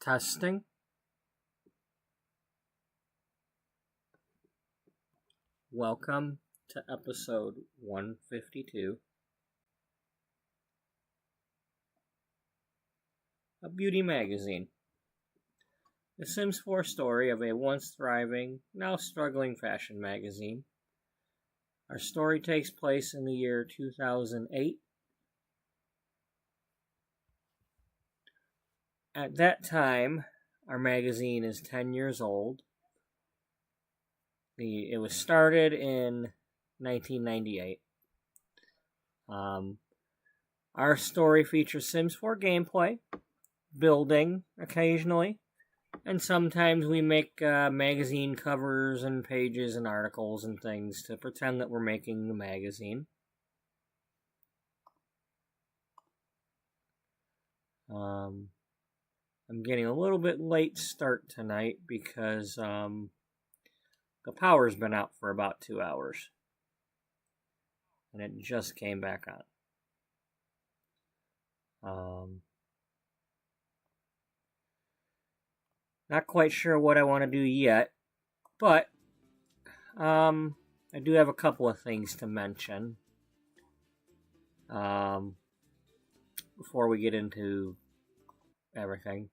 Testing. Welcome to episode 152 of Beauty Magazine. The Sims 4 story of a once thriving, now struggling fashion magazine. Our story takes place in the year 2008. At that time, our magazine is 10 years old. It was started in 1998. Our story features Sims 4 gameplay, building occasionally, and sometimes we make magazine covers and pages and articles and things to pretend that we're making the magazine. I'm getting a little bit late start tonight because the power's been out for about 2 hours. And it just came back on. Not quite sure what I want to do yet. But I do have a couple of things to mention. Before we get into everything.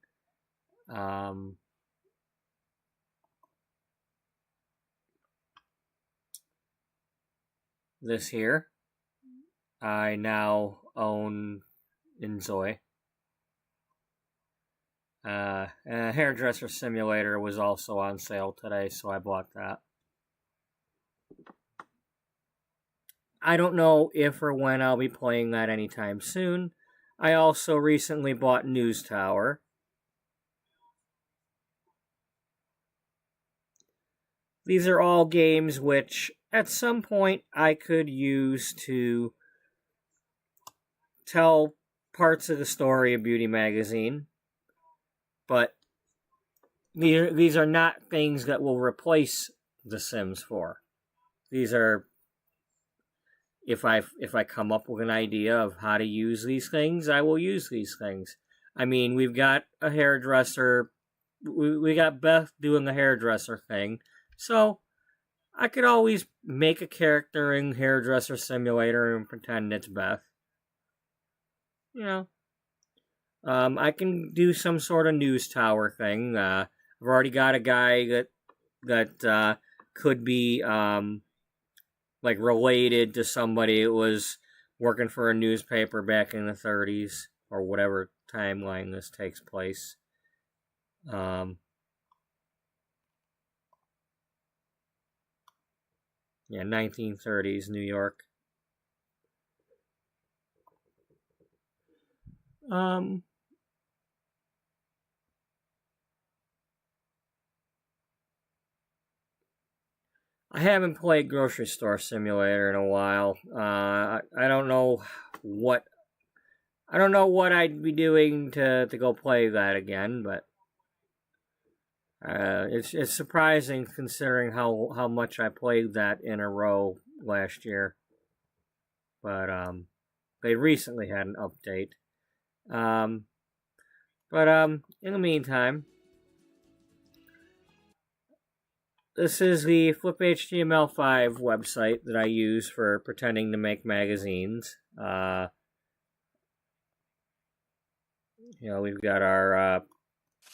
This here, I now own in Zoe. A hairdresser simulator was also on sale today, so I bought that. I don't know if or when I'll be playing that anytime soon. I also recently bought News Tower. These are all games which, at some point, I could use to tell parts of the story of Beauty Magazine. But these are not things that will replace The Sims 4. These are, if I come up with an idea of how to use these things, I will use these things. I mean, we've got a hairdresser. We got Beth doing the hairdresser thing. So, I could always make a character in Hairdresser Simulator and pretend it's Beth. You know. I can do some sort of news tower thing. I've already got a guy that could be like related to somebody that was working for a newspaper back in the 30s or whatever timeline this takes place. Yeah, 1930s New York. I haven't played Grocery Store Simulator in a while. I don't know what I'd be doing to go play that again, but it's surprising considering how much I played that in a row last year. But they recently had an update. But in the meantime, this is the flipHTML5 website that I use for pretending to make magazines. We've got our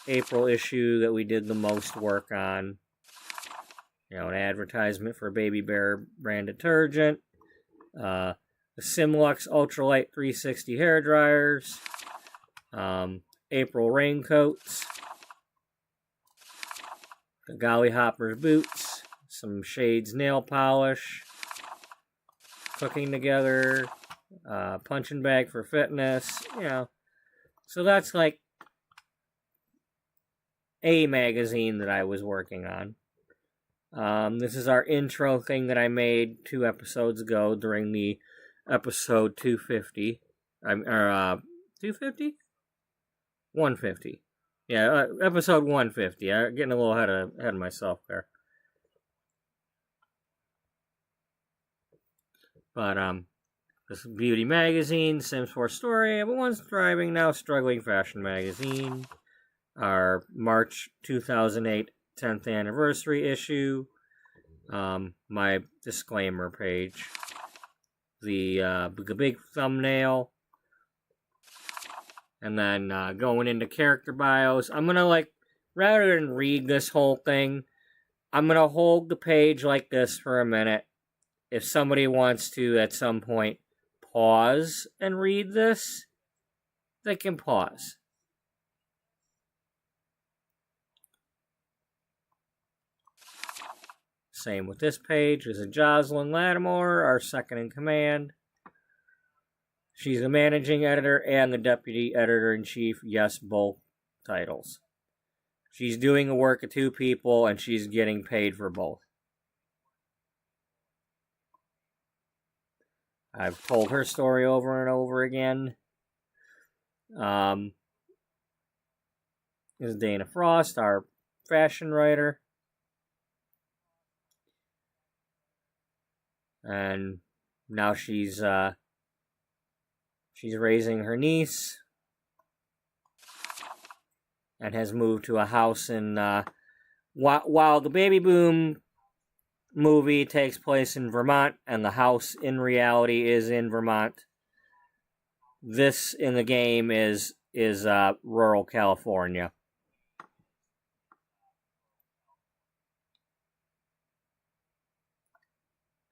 April issue that we did the most work on. An advertisement for Baby Bear brand detergent. The Simlux Ultralight 360 hair dryers. April raincoats. The Golly Hoppers boots. Some Shades nail polish. Cooking together. Punching bag for fitness. So that's like a magazine that I was working on. This is our intro thing that I made 2 episodes ago during the episode 250. 250? 150. Yeah, episode 150. I'm getting a little ahead of myself there. But, this is Beauty Magazine, Sims 4 story of a once thriving, now struggling fashion magazine. our March 2008 10th anniversary issue, my disclaimer page, the big thumbnail, and then going into character bios. I'm gonna, like, rather than read this whole thing, I'm gonna hold the page like this for a minute. If somebody wants to at some point pause and read this, they can pause. Same with this page. This is Jocelyn Lattimore, our second in command. She's the managing editor and the deputy editor-in-chief. Yes, both titles. She's doing the work of two people, and she's getting paid for both. I've told her story over and over again. This is Dana Frost, our fashion writer. And now she's raising her niece and has moved to a house in while the baby boom movie takes place in Vermont and the house in reality is in Vermont. This in the game is rural California.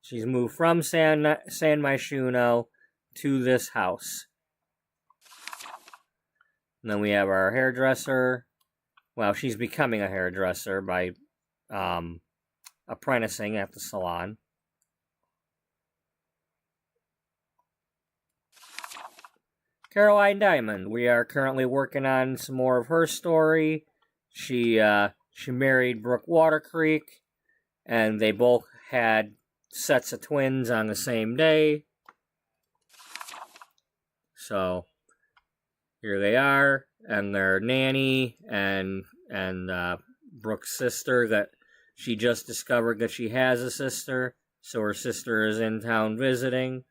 She's moved from San Myshuno to this house. And then we have our hairdresser. Well, she's becoming a hairdresser by apprenticing at the salon. Caroline Diamond. We are currently working on some more of her story. She married Brooke Watercreek, and they both had sets of twins on the same day. So here they are, and their nanny and Brooke's sister, that she just discovered that she has a sister, so her sister is in town visiting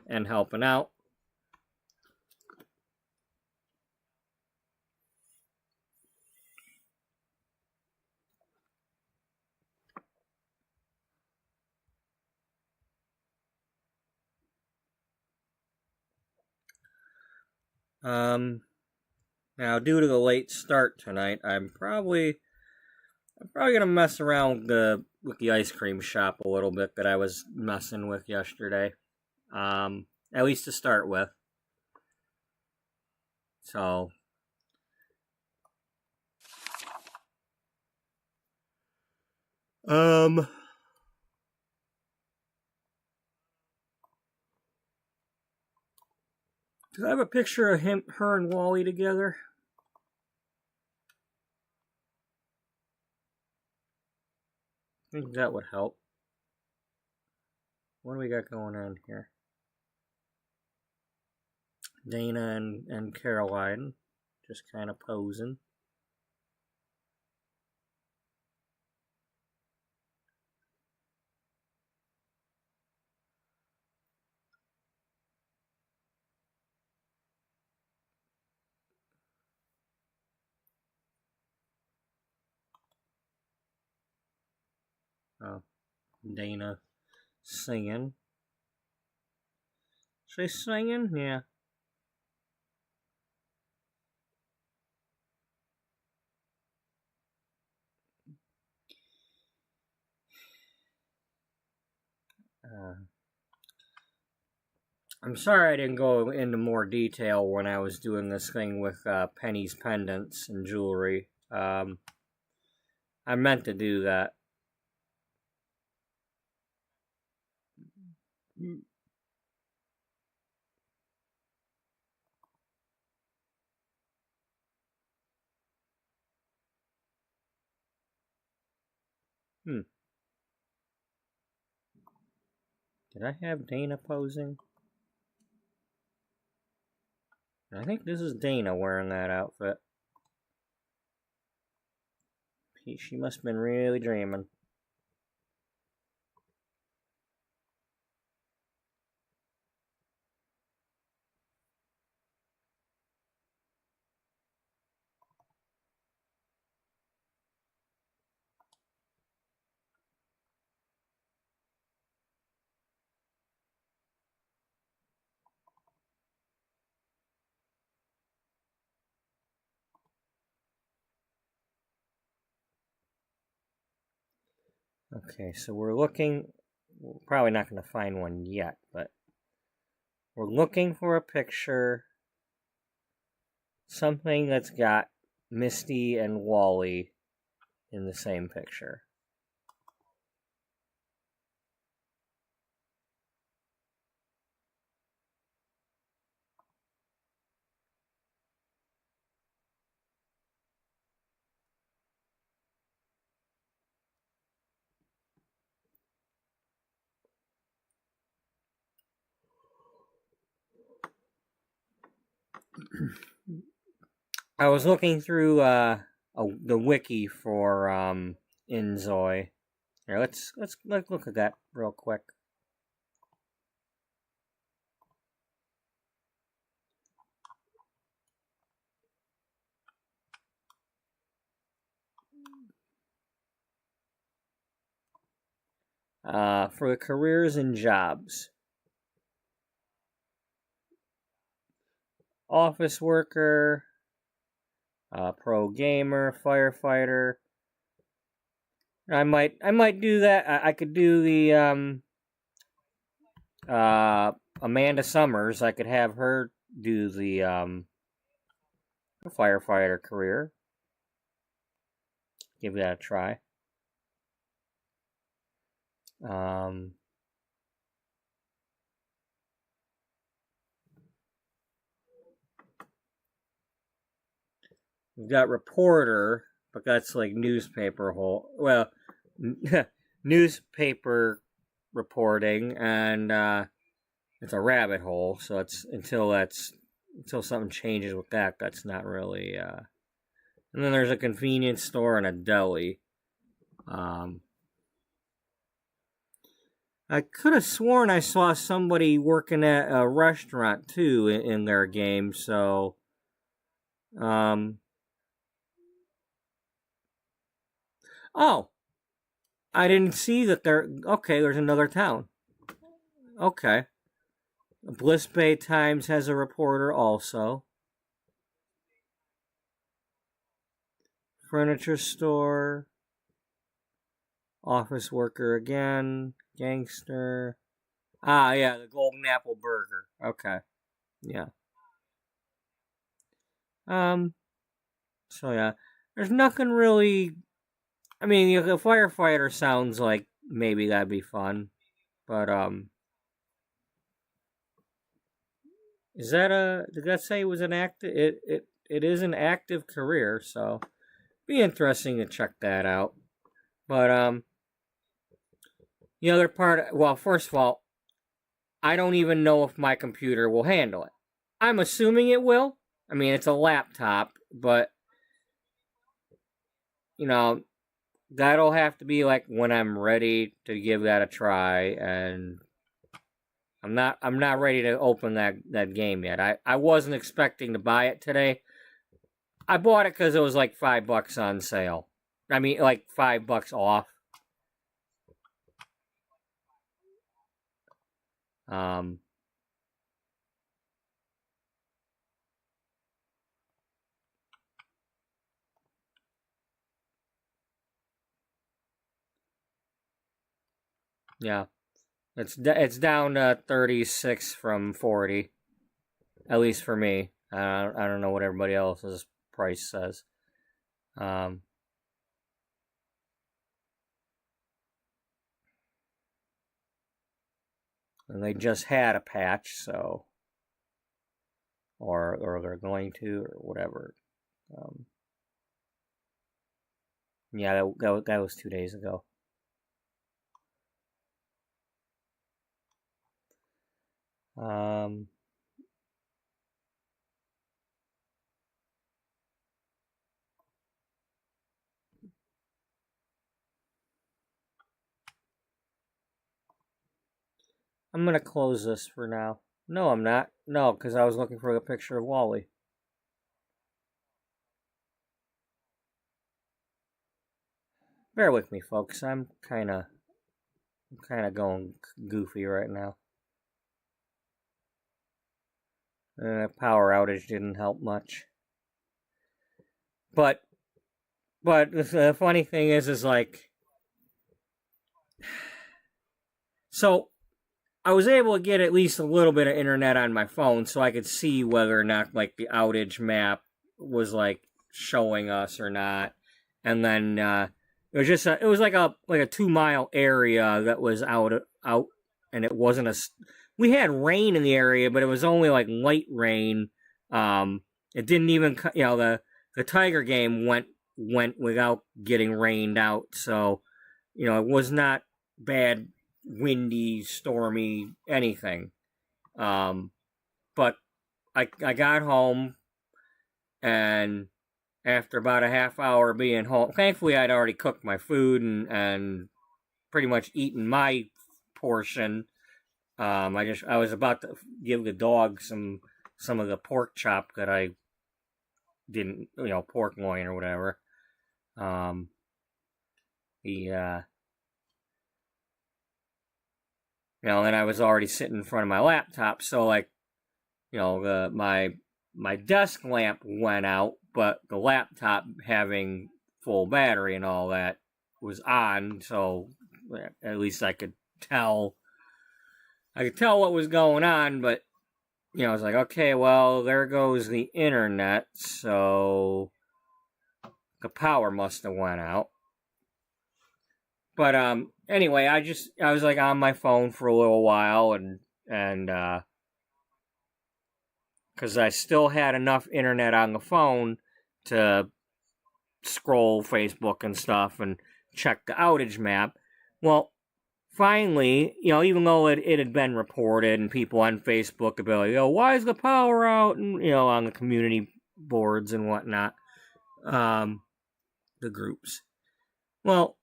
and helping out. Now, due to the late start tonight, I'm probably gonna mess around with the ice cream shop a little bit that I was messing with yesterday. At least to start with. So, do I have a picture of her and Wally together? I think that would help. What do we got going on here? Dana and Caroline just kind of posing. Oh, Dana singing. She's singing? Yeah. I'm sorry I didn't go into more detail when I was doing this thing with Penny's pendants and jewelry. I meant to do that. Did I have Dana posing? I think this is Dana wearing that outfit. She must have been really dreaming. Okay, so we're looking. We're probably not going to find one yet, but we're looking for a picture. Something that's got Misty and Wally in the same picture. I was looking through the wiki for Inzoi. Here, let's look at that real quick. For the careers and jobs. Office worker, pro gamer, firefighter. I might do that. I could do the Amanda Summers. I could have her do the firefighter career. Give that a try. We've got reporter, but that's like newspaper hole. Well, newspaper reporting, and it's a rabbit hole. So it's until something changes with that. That's not really. And then there's a convenience store and a deli. I could have sworn I saw somebody working at a restaurant too in their game. So, oh, I didn't see that there. Okay, there's another town. Okay. Bliss Bay Times has a reporter also. Furniture store. Office worker again. Gangster. Ah, yeah, the Golden Apple Burger. Okay. Yeah. So yeah. There's nothing really. I mean, the firefighter sounds like maybe that'd be fun. But, is that did that say it was an active, it is an active career, so be interesting to check that out. But, the other part, well, first of all, I don't even know if my computer will handle it. I'm assuming it will. I mean, it's a laptop, but, you know, that'll have to be like when I'm ready to give that a try, and I'm not ready to open that game yet. I wasn't expecting to buy it today. I bought it because it was like $5 on sale. I mean, like $5 off. Um, yeah, it's down to 36 from 40, at least for me. I don't know what everybody else's price says. Um, and they just had a patch, so or they're going to or whatever. Um, yeah, that was 2 days ago. Um, I'm gonna close this for now. No, I'm not. No, because I was looking for a picture of Wally. Bear with me, folks. I'm kind of going goofy right now. Power outage didn't help much. But the funny thing is like So I was able to get at least a little bit of internet on my phone so I could see whether or not like the outage map was like showing us or not. And then it was just it was like a 2 mile area that was out, and it wasn't a. We had rain in the area, but it was only like light rain. It didn't even the Tiger game went without getting rained out, so it was not bad, windy, stormy, anything. But I got home, and after about a half hour being home, thankfully I'd already cooked my food and pretty much eaten my portion. I was about to give the dog some of the pork chop that I didn't, pork loin or whatever. The and I was already sitting in front of my laptop, so like, my desk lamp went out, but the laptop, having full battery and all that, was on, so at least I could tell what was going on. But I was like, okay, well, there goes the internet, so the power must have went out. But anyway, I was like on my phone for a little while, and because I still had enough internet on the phone to scroll Facebook and stuff and check the outage map. Well, finally, even though it had been reported and people on Facebook would be like, why is the power out? And, on the community boards and whatnot, the groups. Well,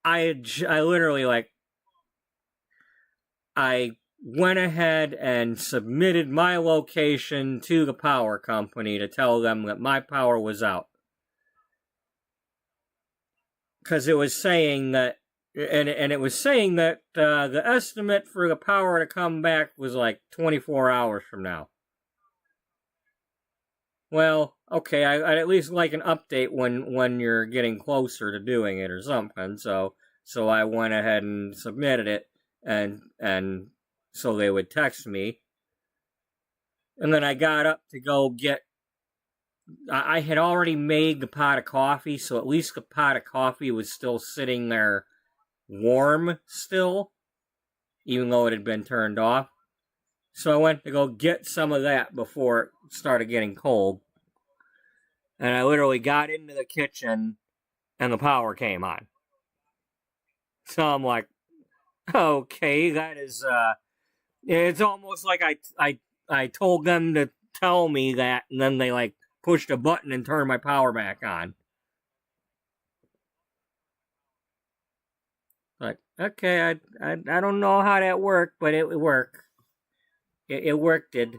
I literally, like, I went ahead and submitted my location to the power company to tell them that my power was out. Because it was saying that, and it was saying that the estimate for the power to come back was like 24 hours from now. Well, okay, I'd at least like an update when you're getting closer to doing it or something. So I went ahead and submitted it, and so they would text me. And then I got up to go get. I had already made the pot of coffee, so at least the pot of coffee was still sitting there warm still, even though it had been turned off. So I went to go get some of that before it started getting cold. And I literally got into the kitchen and the power came on. So I'm like, okay, that is it's almost like I told them to tell me that, and then they like pushed a button and turned my power back on. Like, okay, I don't know how that worked, but it worked. It worked. It.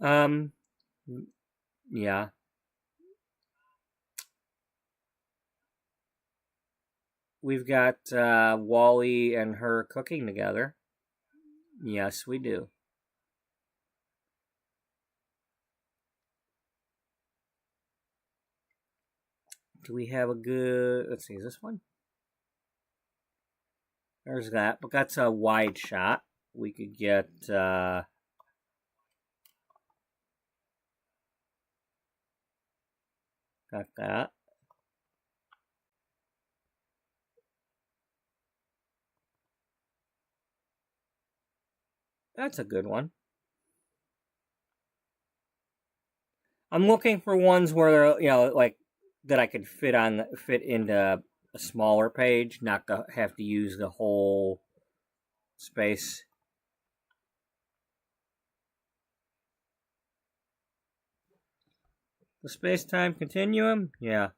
Um, yeah. We've got Wally and her cooking together. Yes, we do. Do we have a good? Let's see. Is this one? There's that, but that's a wide shot. We could get. Got that. That's a good one. I'm looking for ones where they're, like, that I could fit into a smaller page, not to have to use the whole space. The space-time continuum? Yeah.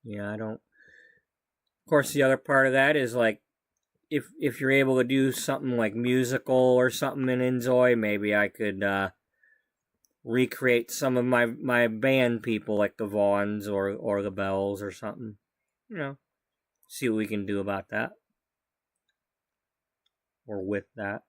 Yeah, I don't. Of course, the other part of that is like if you're able to do something like musical or something and enjoy, maybe I could recreate some of my band people like the Vaughns or the Bells or something. You know, see what we can do about that or with that.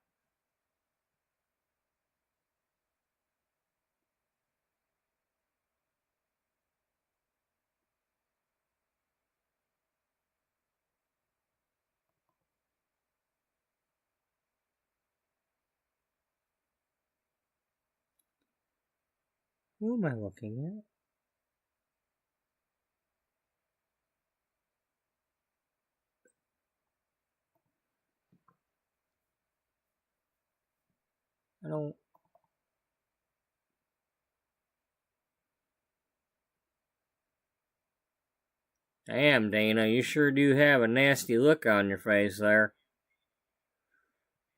Who am I looking at? I don't. Damn, Dana, you sure do have a nasty look on your face there.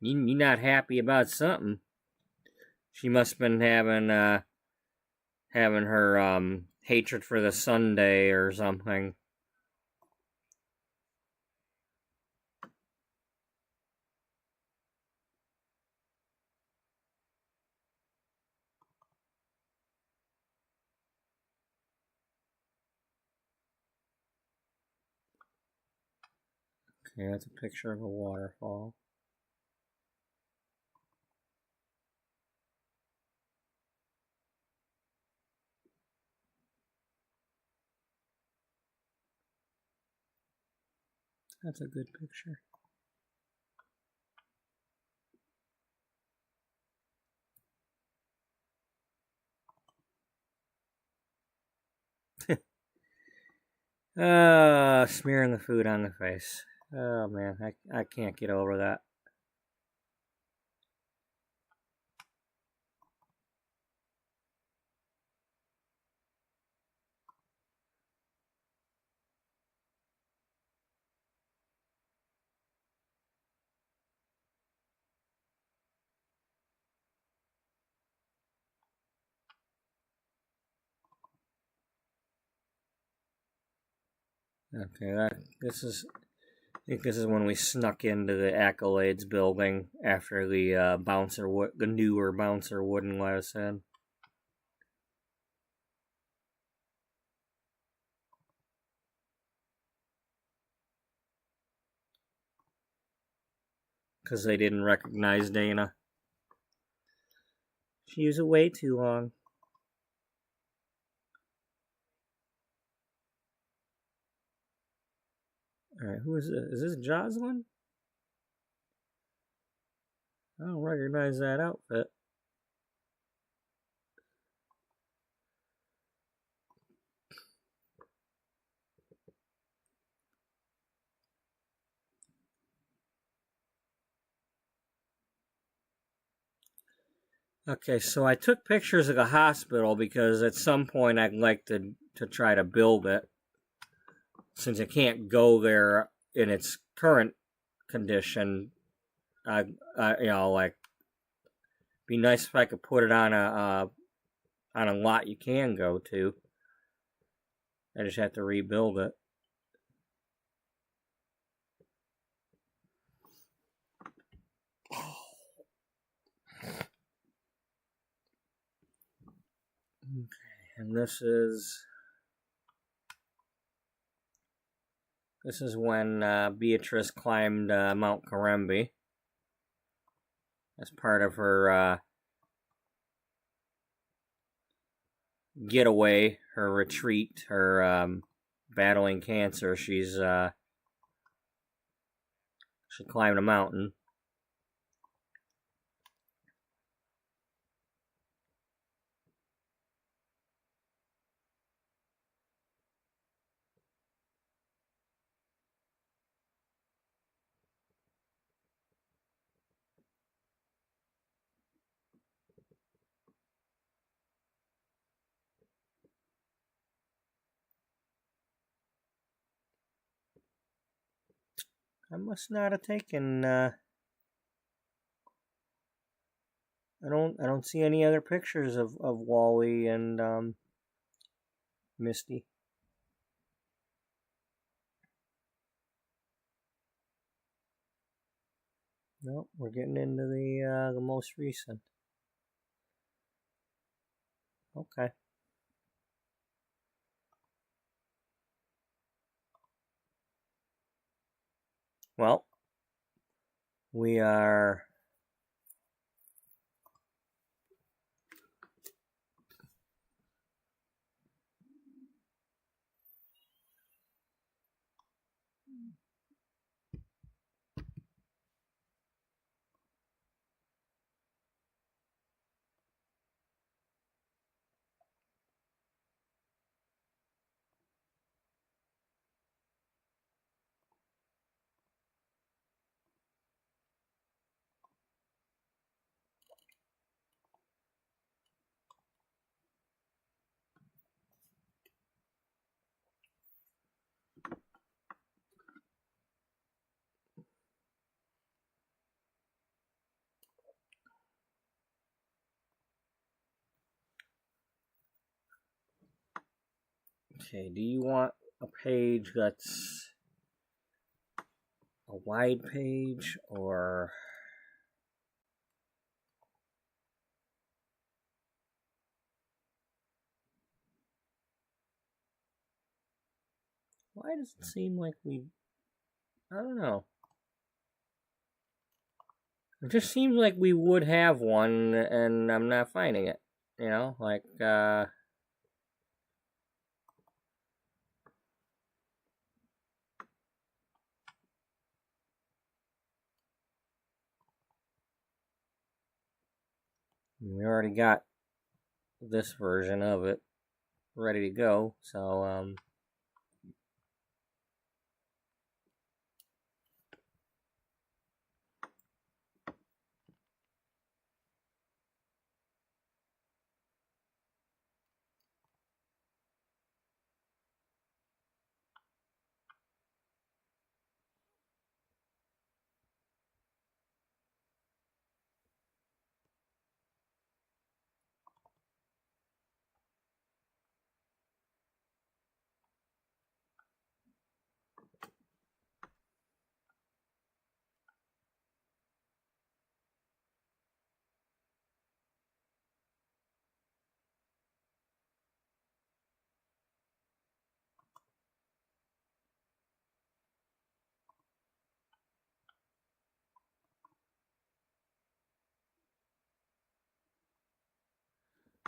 You're not happy about something. She must have been having her hatred for the Sunday or something. Okay, that's a picture of a waterfall. That's a good picture. Smearing the food on the face. Oh man, I can't get over that. Okay, I think this is when we snuck into the Accolades building after the the newer bouncer wouldn't let us in. Because they didn't recognize Dana. She was away too long. Alright, who is this? Is this Jocelyn? I don't recognize that outfit. Okay, so I took pictures of the hospital because at some point I'd like to try to build it. Since I can't go there in its current condition, you know, like, be nice if I could put it on a lot you can go to. I just have to rebuild it. Okay, and this is when Beatrice climbed Mount Karembe as part of her getaway, her retreat, her battling cancer. She climbed a mountain. I must not have taken. I don't see any other pictures of Wally and Misty. No, we're getting into the most recent. Okay. Well, we are okay. Do you want a page that's a wide page or why does it seem like I don't know. It just seems like we would have one and I'm not finding it. You know, like we already got this version of it ready to go. So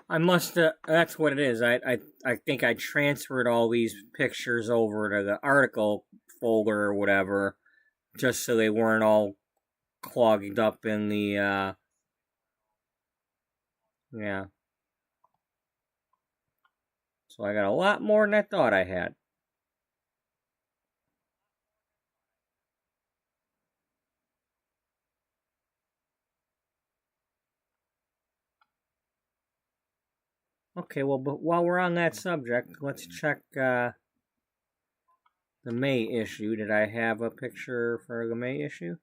I must. That's what it is. I think I transferred all these pictures over to the article folder or whatever, just so they weren't all clogged up in the. Yeah. So I got a lot more than I thought I had. Okay, well, but while we're on that subject, let's check the May issue. Did I have a picture for the May issue?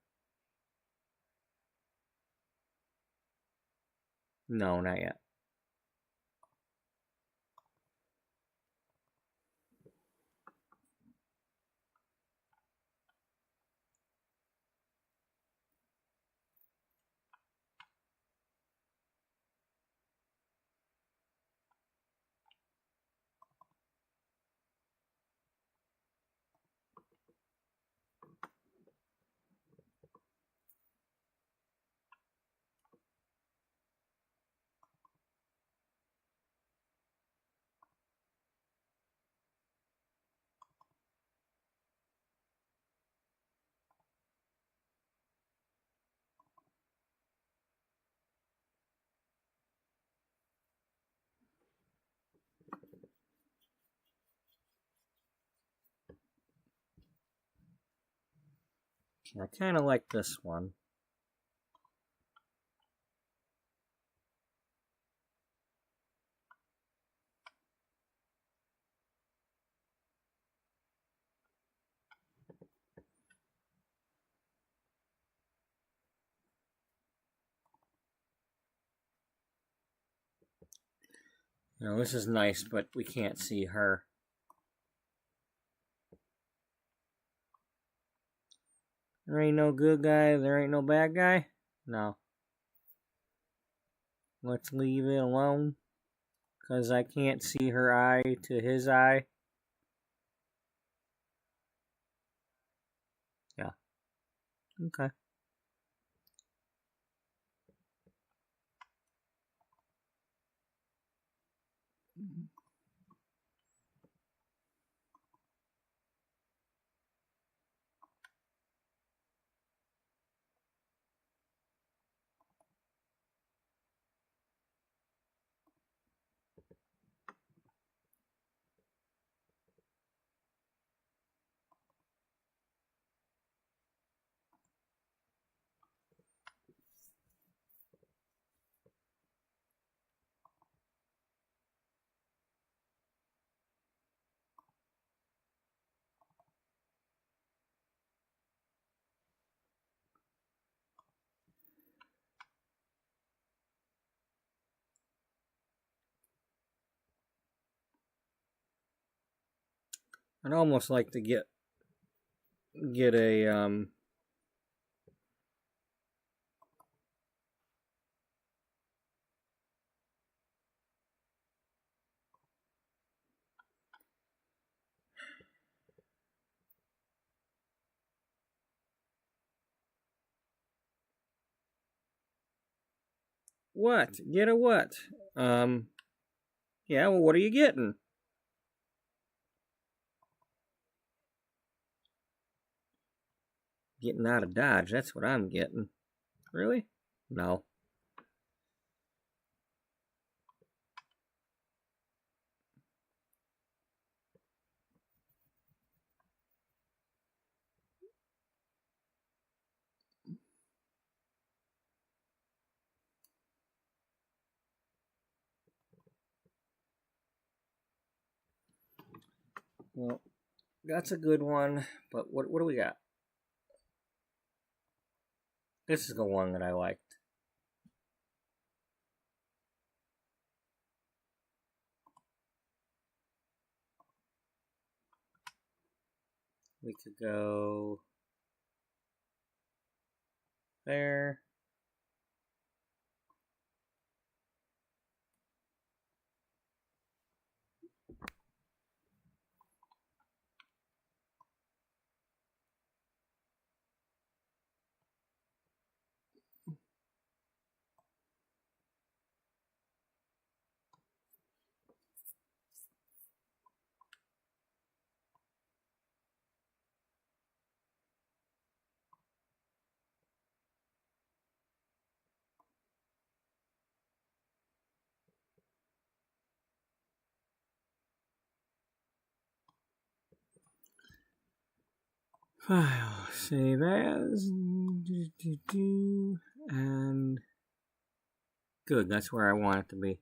No, not yet. I kind of like this one. Now this is nice, but we can't see her. There ain't no good guy, there ain't no bad guy? No. Let's leave it alone. Because I can't see her eye to his eye. Yeah. Okay. I'd almost like to get a what? Get a what? Yeah, well, what are you getting? Getting out of Dodge, that's what I'm getting. Really? No. Well, that's a good one, but what do we got? This is the one that I liked. We could go there. File, save as, and good, that's where I want it to be.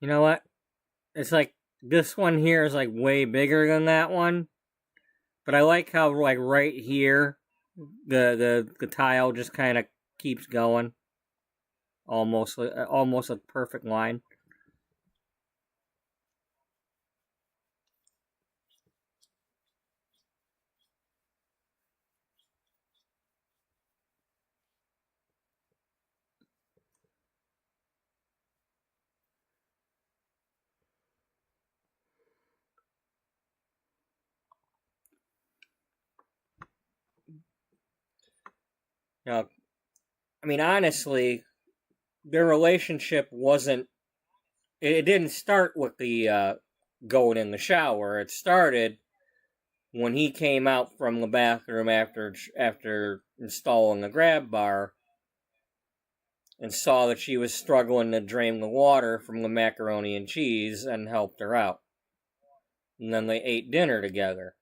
You know what? It's like this one here is like way bigger than that one, but I like how like right here the tile just kind of keeps going, almost a perfect line. Now, I mean, honestly, their relationship wasn't. It didn't start with the going in the shower. It started when he came out from the bathroom after installing the grab bar and saw that she was struggling to drain the water from the macaroni and cheese and helped her out. And then they ate dinner together.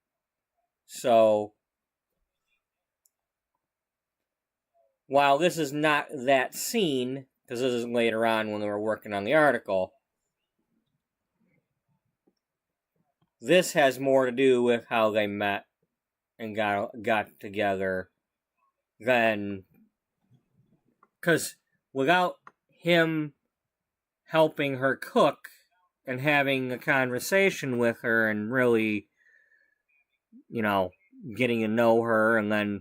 So, while this is not that scene, because this is later on when they were working on the article, this has more to do with how they met and got together than, because without him helping her cook and having a conversation with her and really, getting to know her, and then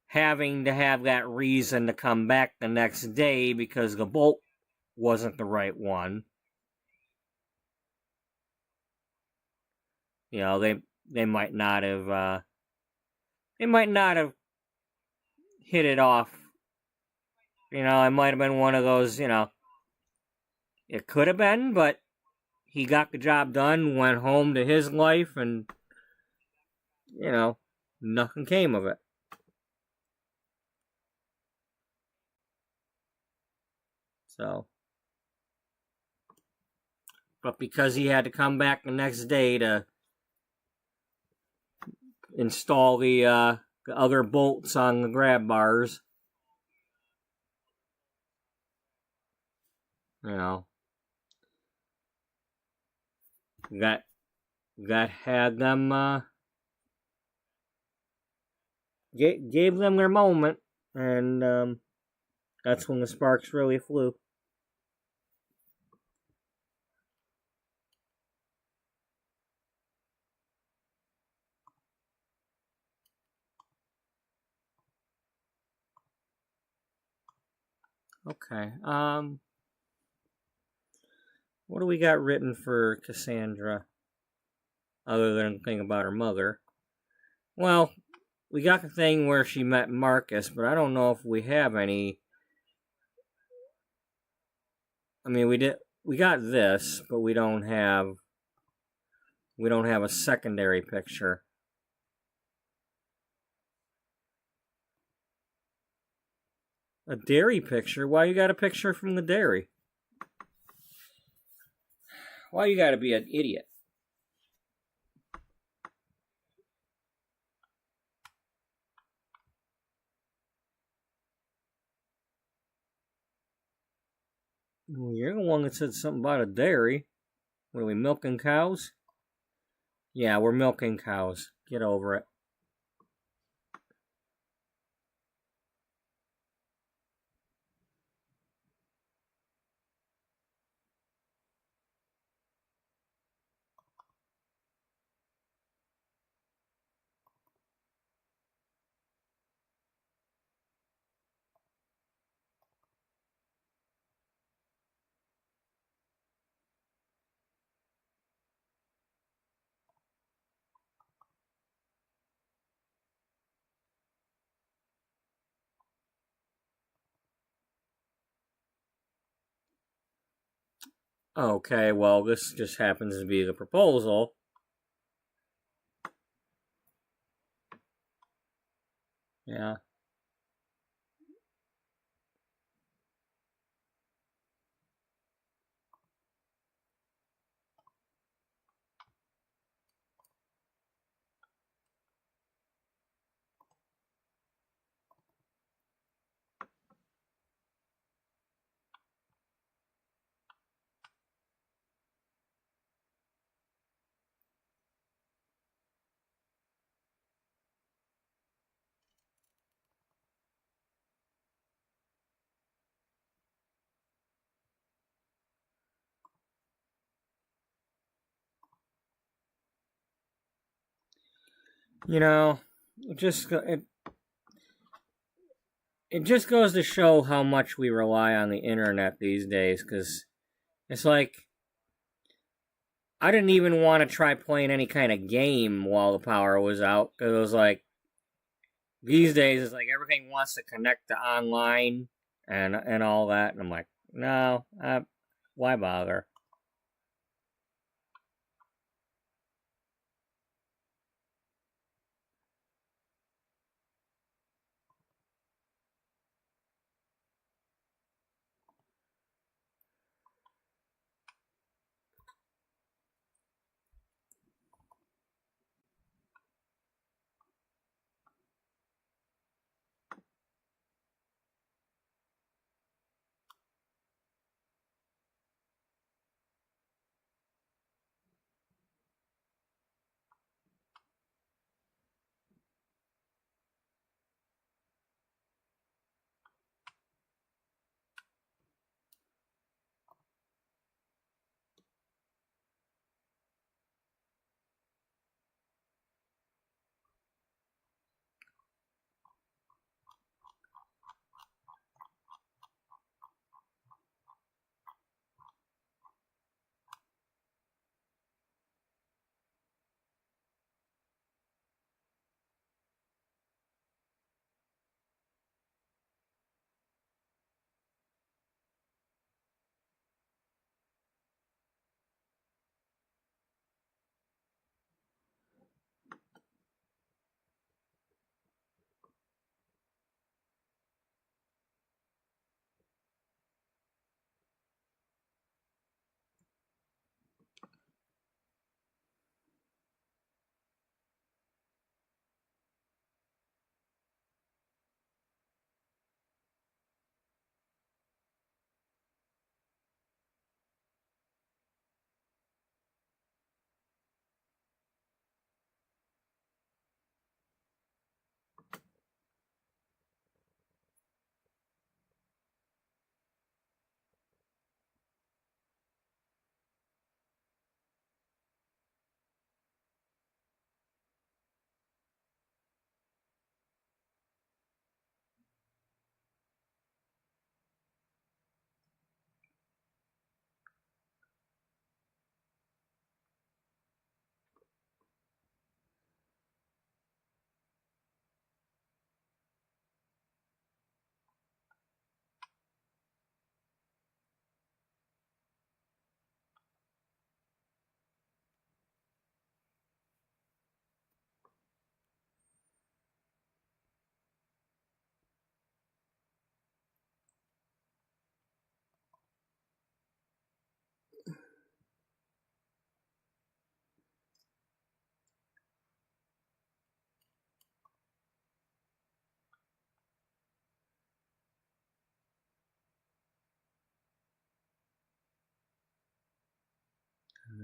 having to have that reason to come back the next day because the bolt wasn't the right one. They might not have hit it off. It might have been one of those, it could have been, but he got the job done, went home to his life, and, nothing came of it. So, but because he had to come back the next day to install the other bolts on the grab bars, that had them gave them their moment, and that's when the sparks really flew. Okay. What do we got written for Cassandra? Other than a thing about her mother. Well, we got the thing where she met Marcus, but I don't know if we have any. I mean, we got this, but we don't have a secondary picture. A dairy picture? Why you got a picture from the dairy? Why you gotta be an idiot? Well, you're the one that said something about a dairy. What are we, milking cows? Yeah, we're milking cows. Get over it. Okay, well, this just happens to be the proposal. Yeah. You know, it just it just goes to show how much we rely on the internet these days. Because it's like I didn't even want to try playing any kind of game while the power was out. Because it was like these days, it's like everything wants to connect to online and all that, and I'm like, no, why bother?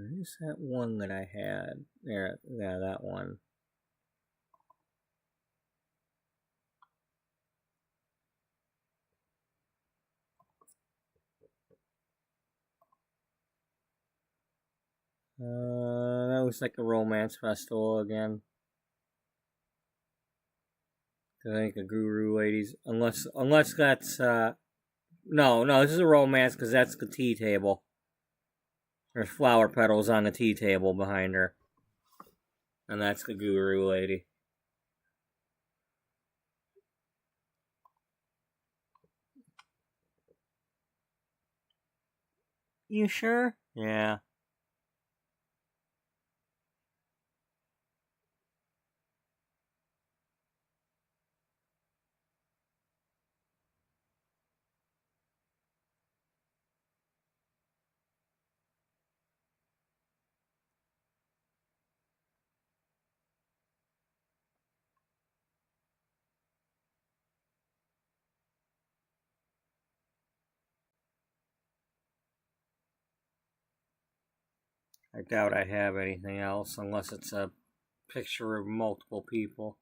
Who's that one that I had? There, yeah, that one. That looks like a romance festival again. I think a guru ladies, unless that's no, this is a romance because that's the tea table. There's flower petals on the tea table behind her, and that's the guru lady. You sure? Yeah. I doubt I have anything else unless it's a picture of multiple people.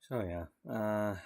So yeah, um,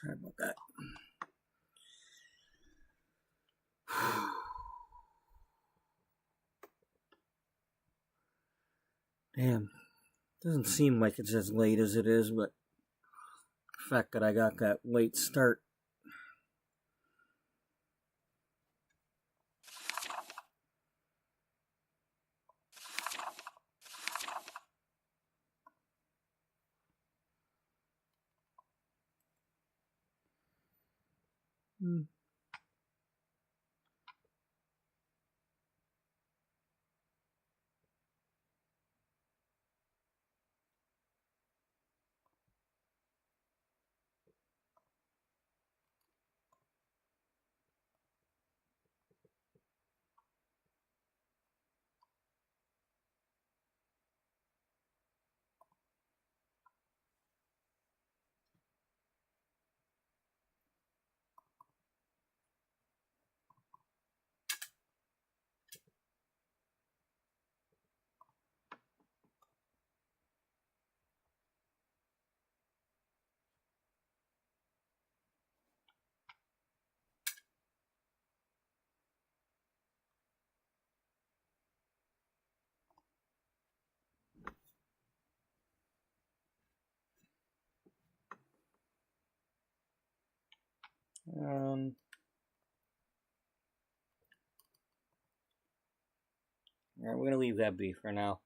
Sorry about that. Damn. Doesn't seem like it's as late as it is, but the fact that I got that late start. Alright, we're gonna leave that be for now.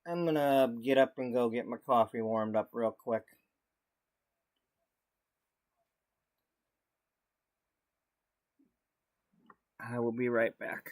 I'm gonna get up and go get my coffee warmed up real quick. I will be right back.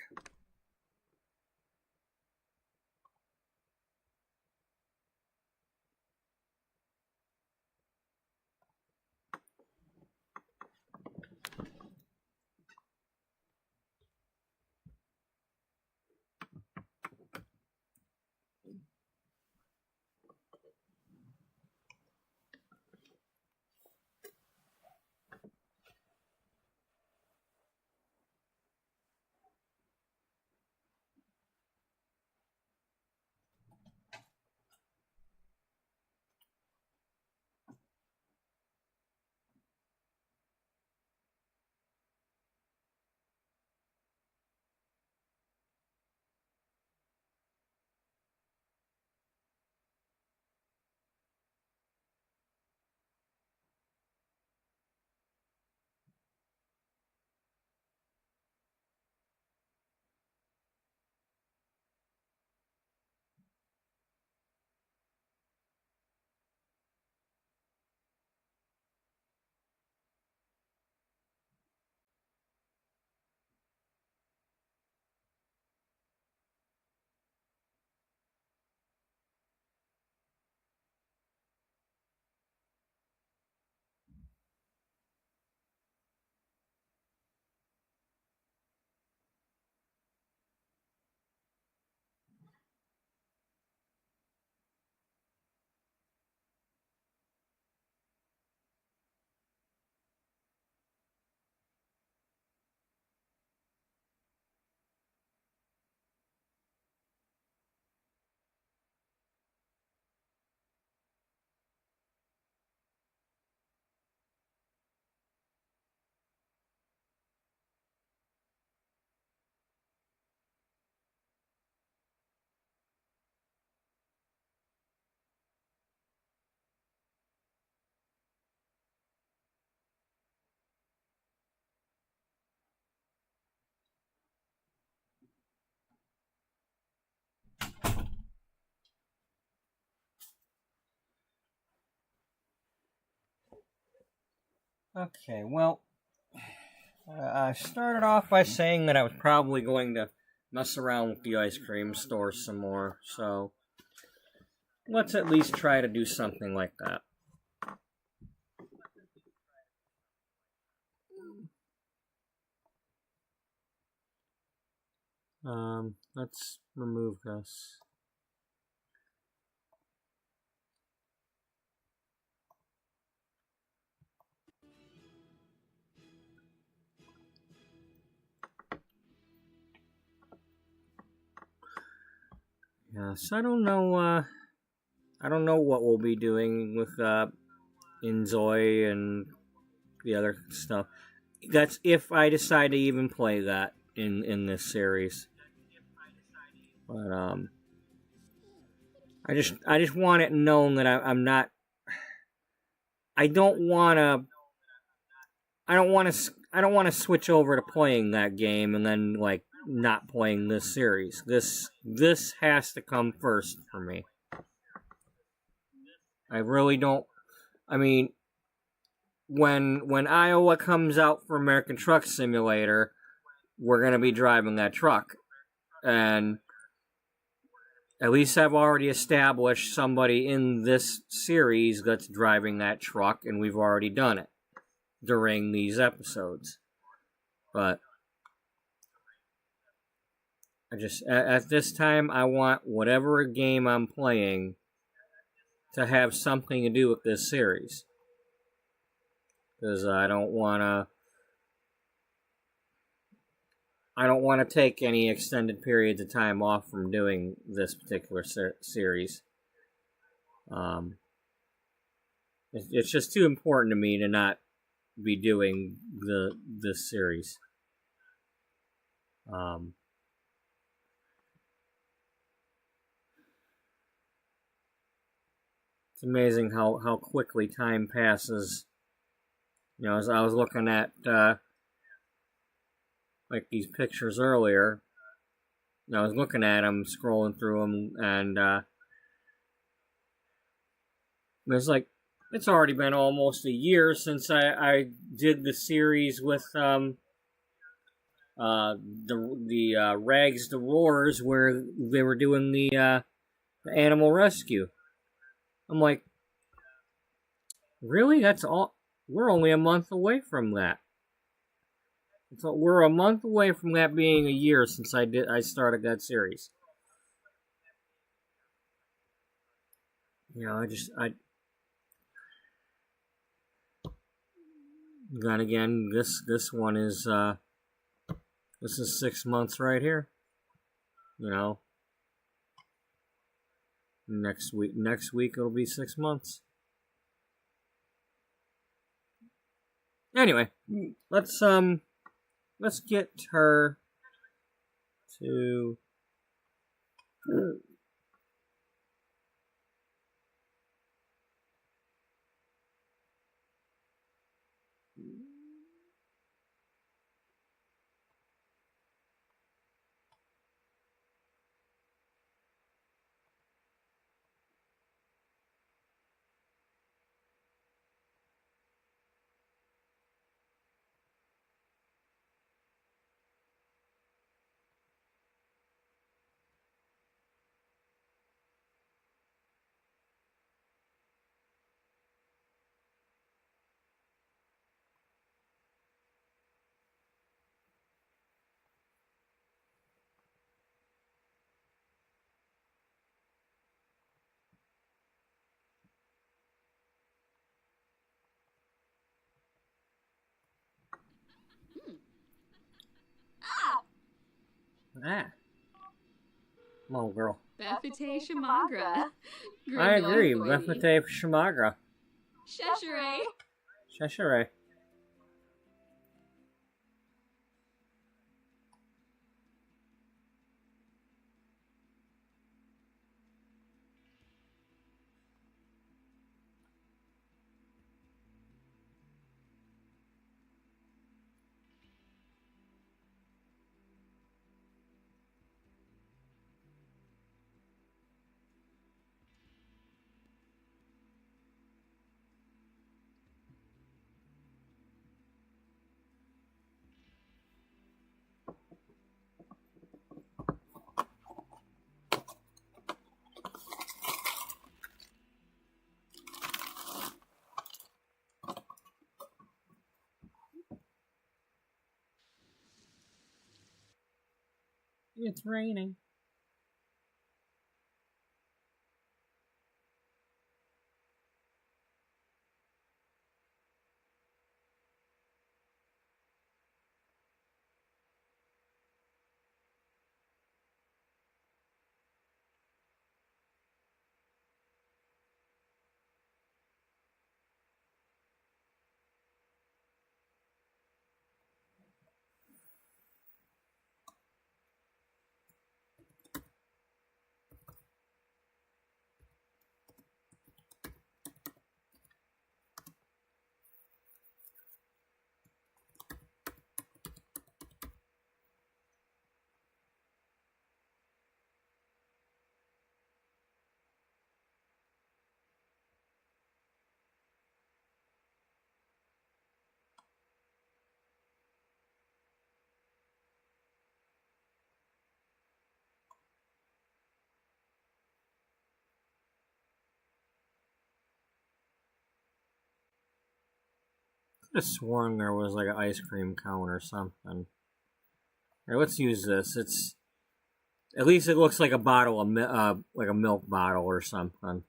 Okay, well, I started off by saying that I was probably going to mess around with the ice cream store some more, so let's at least try to do something like that. Let's remove this. Yeah, So I don't know. I don't know what we'll be doing with Enjoy and the other stuff. That's if I decide to even play that in this series. But I just want it known that I'm not. I don't want to. I don't want to. I don't want to switch over to playing that game and then like not playing this series. This has to come first for me. I really don't. I mean, when Iowa comes out for American Truck Simulator, we're gonna be driving that truck, and at least I've already established somebody in this series that's driving that truck, and we've already done it during these episodes. But I just at this time I want whatever game I'm playing to have something to do with this series, because I don't want to take any extended periods of time off from doing this particular series. It's just too important to me to not be doing this series. It's amazing how quickly time passes. You know, as I was looking at like these pictures earlier, I was looking at them, scrolling through them, and it's like it's already been almost a year since I did the series with the Rags to Roars, where they were doing the animal rescue. I'm like, really? That's all? We're only a month away from that. So we're a month away from that being a year since I started that series. You know, then again, this one is this is 6 months right here. You know, next week it'll be 6 months. Anyway, let's get her to Come on, girl. Beatrice Ullbright. I agree. Beatrice Ullbright. Cheshire. It's raining. I could have sworn there was like an ice cream cone or something. Here, let's use this. It's at least it looks like a bottle of like a milk bottle or something.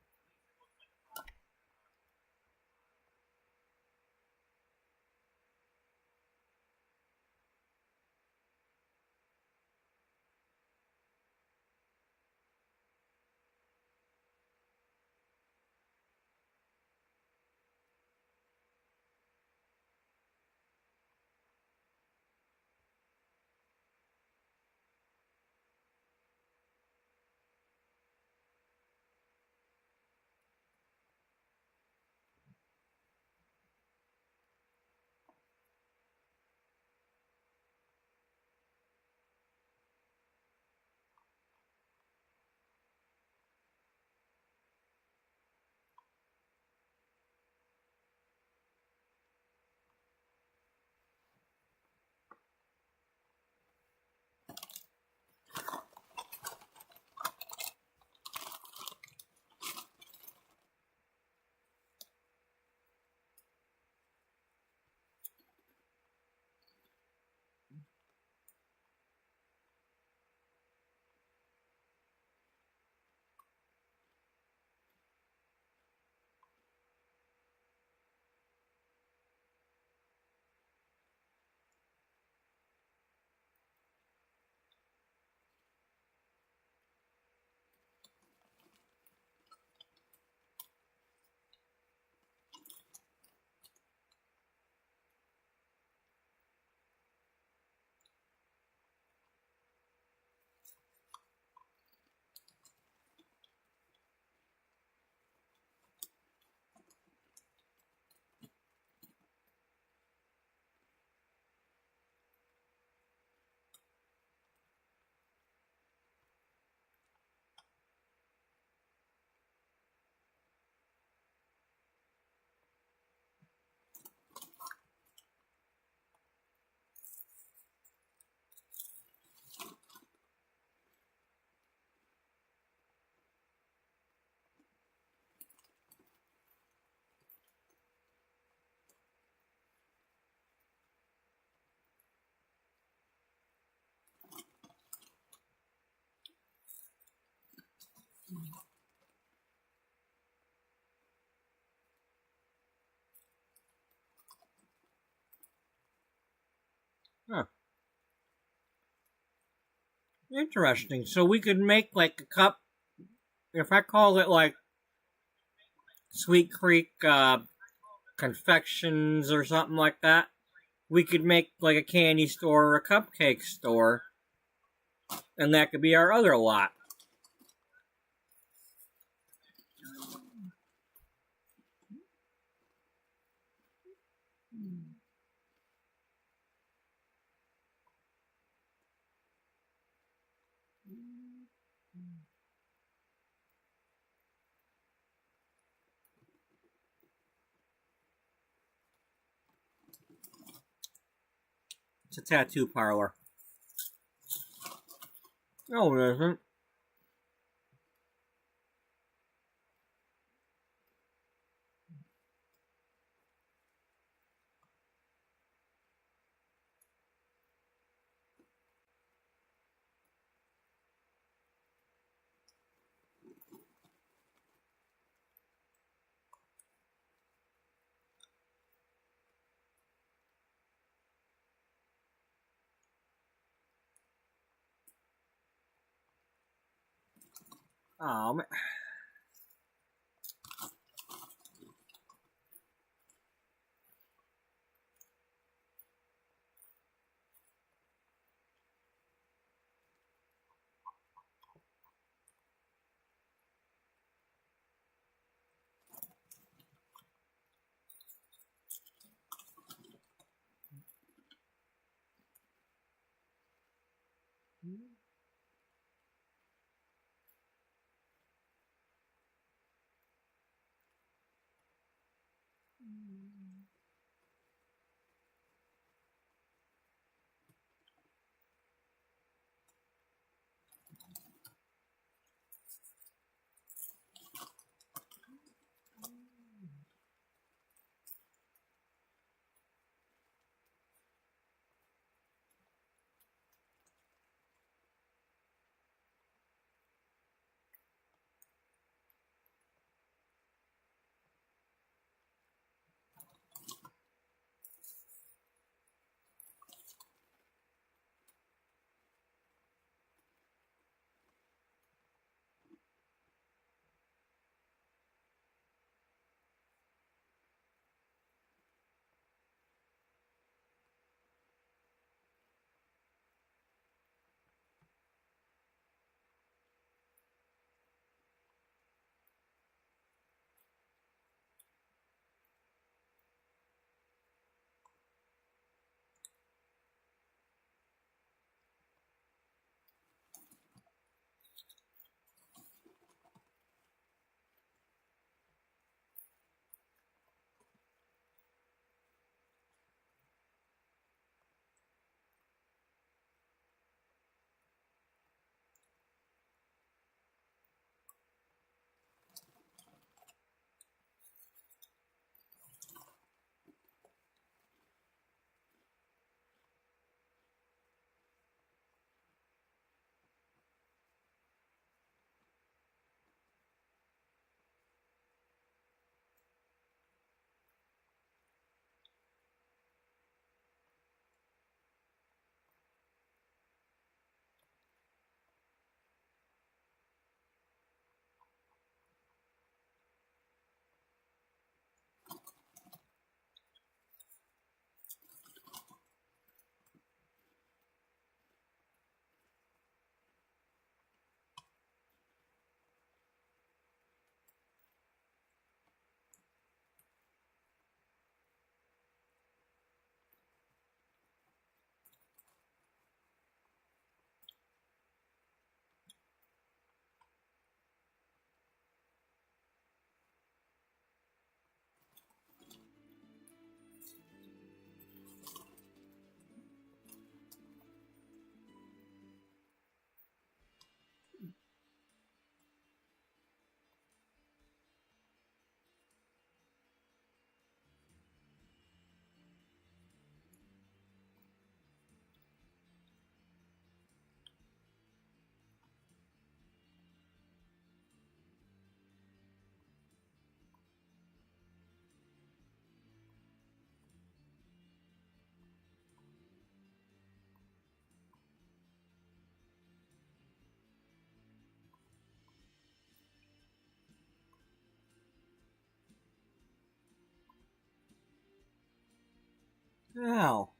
Huh. Interesting. So we could make like a cup. If I call it like Sweet Creek Confections or something like that, we could make like a candy store or a cupcake store, and that could be our other lot. It's a tattoo parlor. No, it isn't. Oh, man. Ow.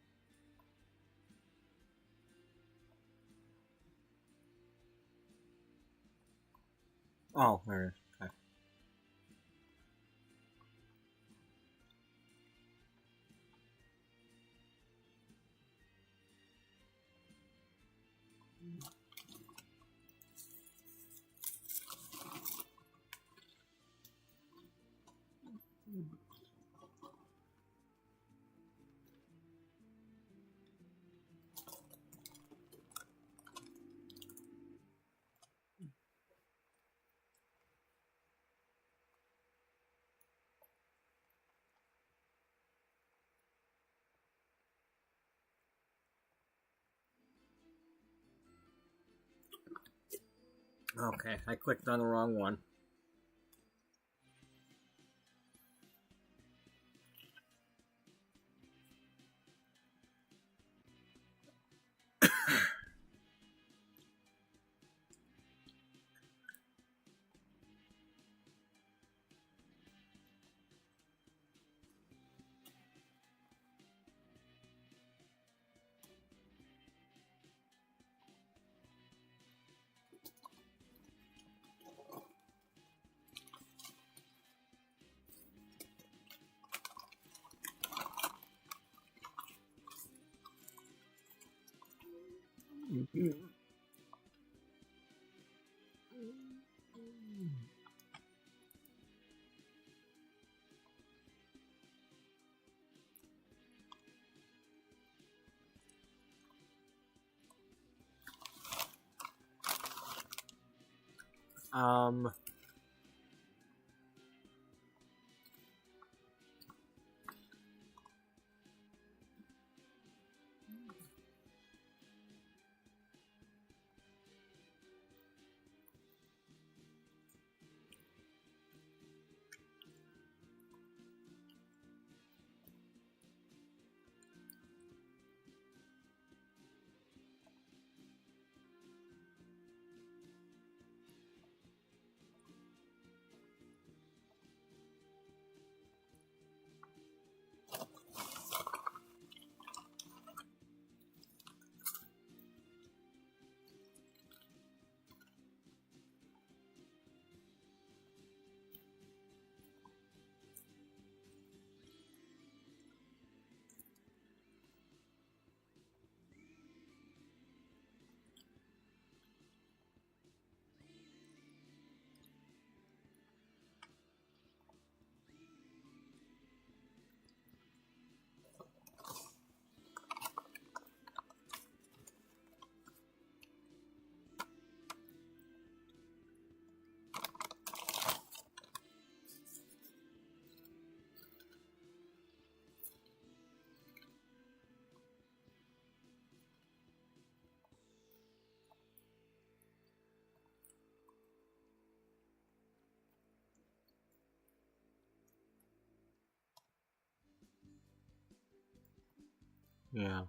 Oh, there it is. Okay. Okay, I clicked on the wrong one. Um, yeah.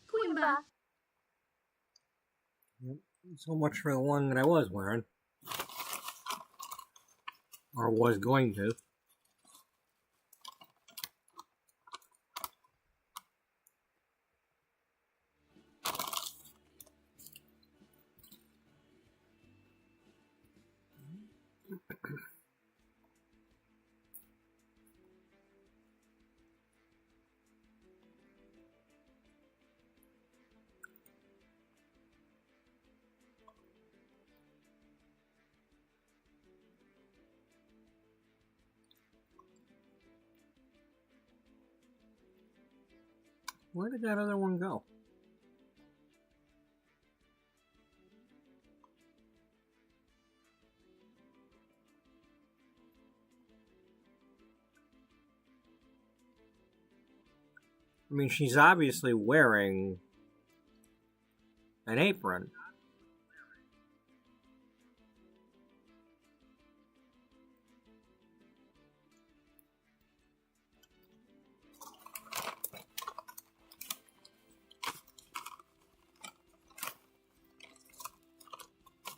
Quimba. Yep. So much for the one that I was wearing. Or was going to. Where did that other one go? I mean, she's obviously wearing an apron.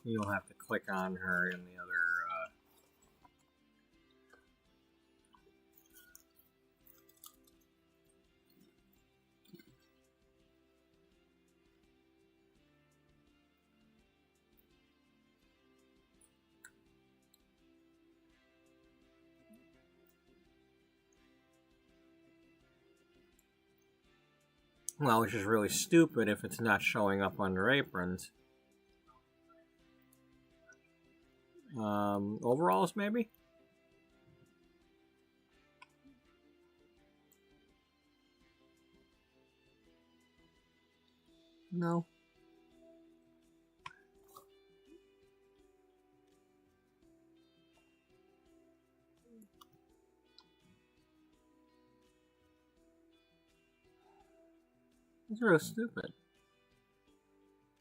You'll have to click on her in the other. Well, which is really stupid if it's not showing up under aprons. Overalls, maybe? No. It's real stupid.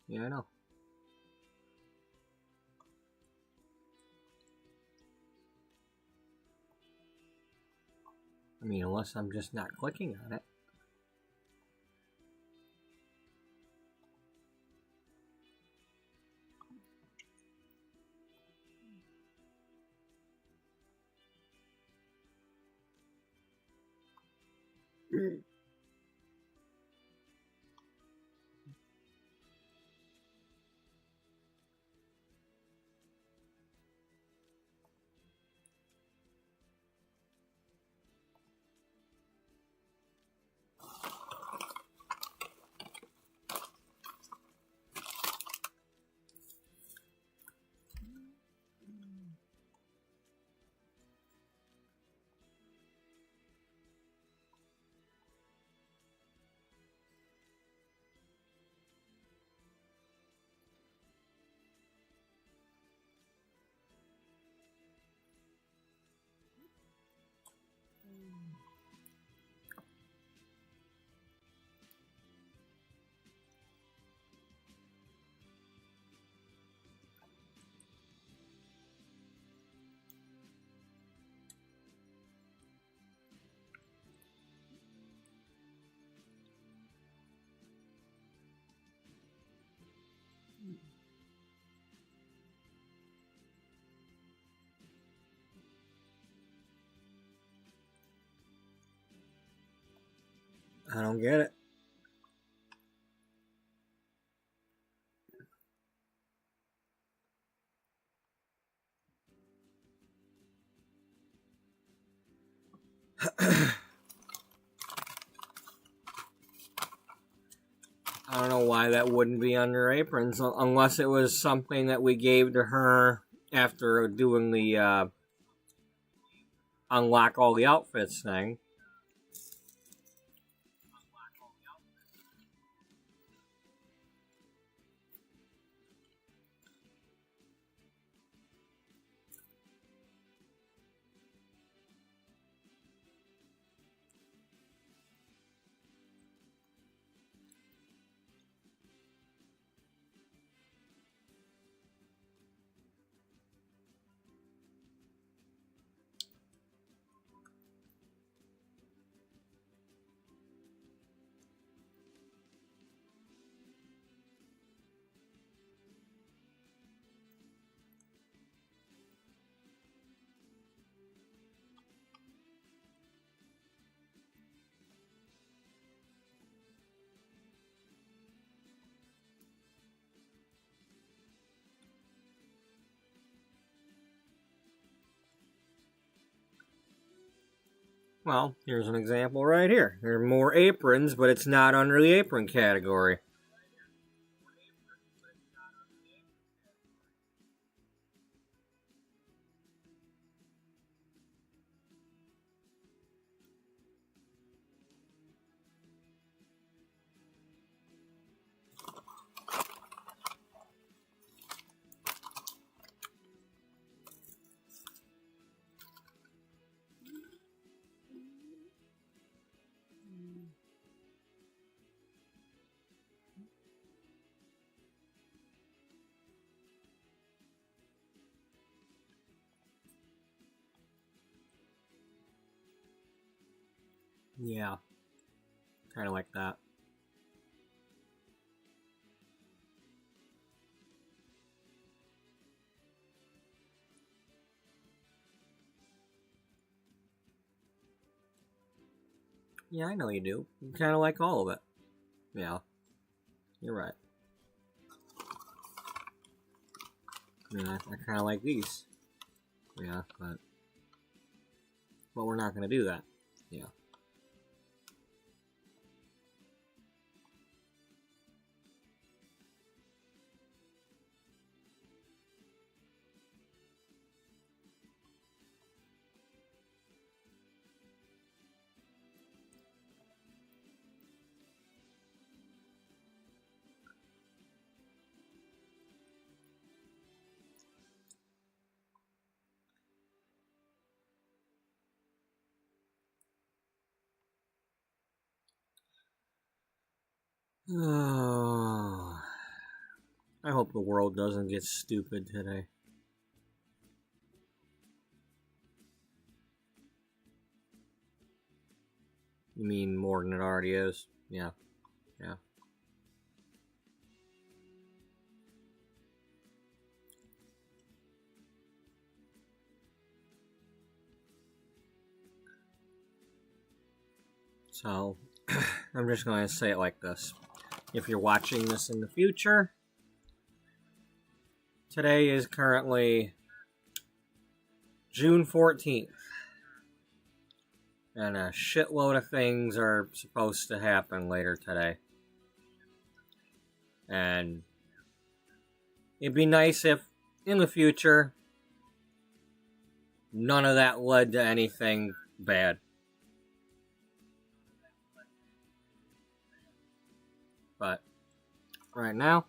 Yeah, I know. I mean, unless I'm just not clicking on it. I don't get it. I don't know why that wouldn't be under aprons, unless it was something that we gave to her after doing the unlock all the outfits thing. Well, here's an example right here. There are more aprons, but it's not under the apron category. Yeah, kind of like that. Yeah, I know you do. You kind of like all of it. Yeah, you're right. Yeah, I kind of like these. Yeah, but we're not going to do that. Yeah. Oh, I hope the world doesn't get stupid today. You mean more than it already is? Yeah. Yeah. So, I'm just going to say it like this. If you're watching this in the future, today is currently June 14th. And a shitload of things are supposed to happen later today. And it'd be nice if, in the future, none of that led to anything bad. But, right now,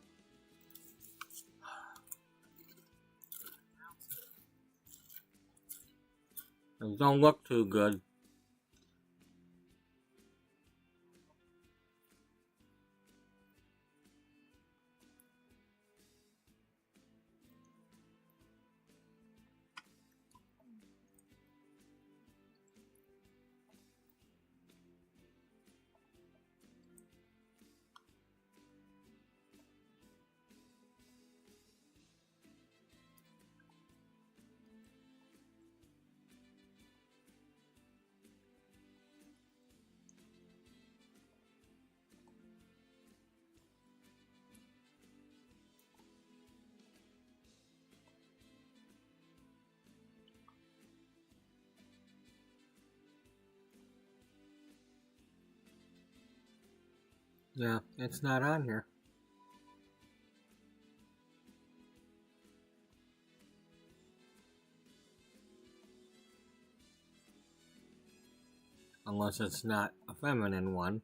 things don't look too good. Yeah, it's not on here. Unless it's not a feminine one.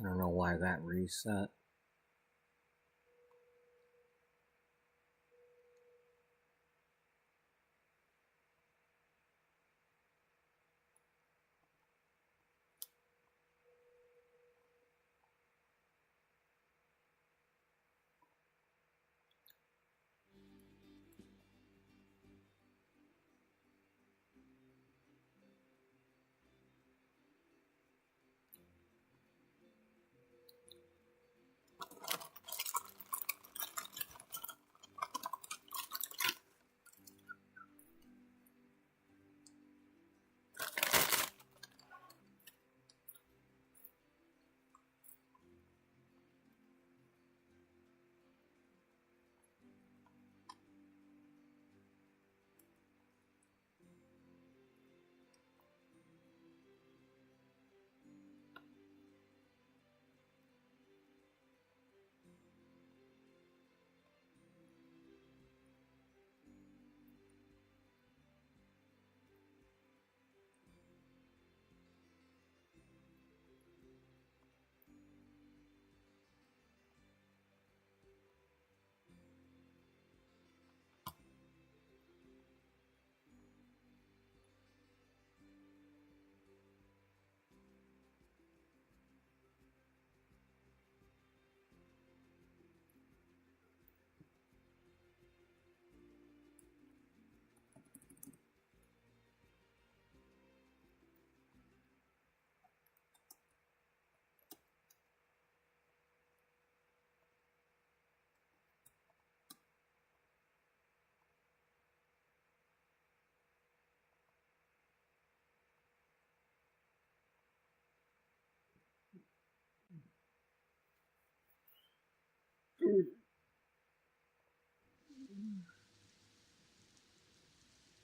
I don't know why that reset.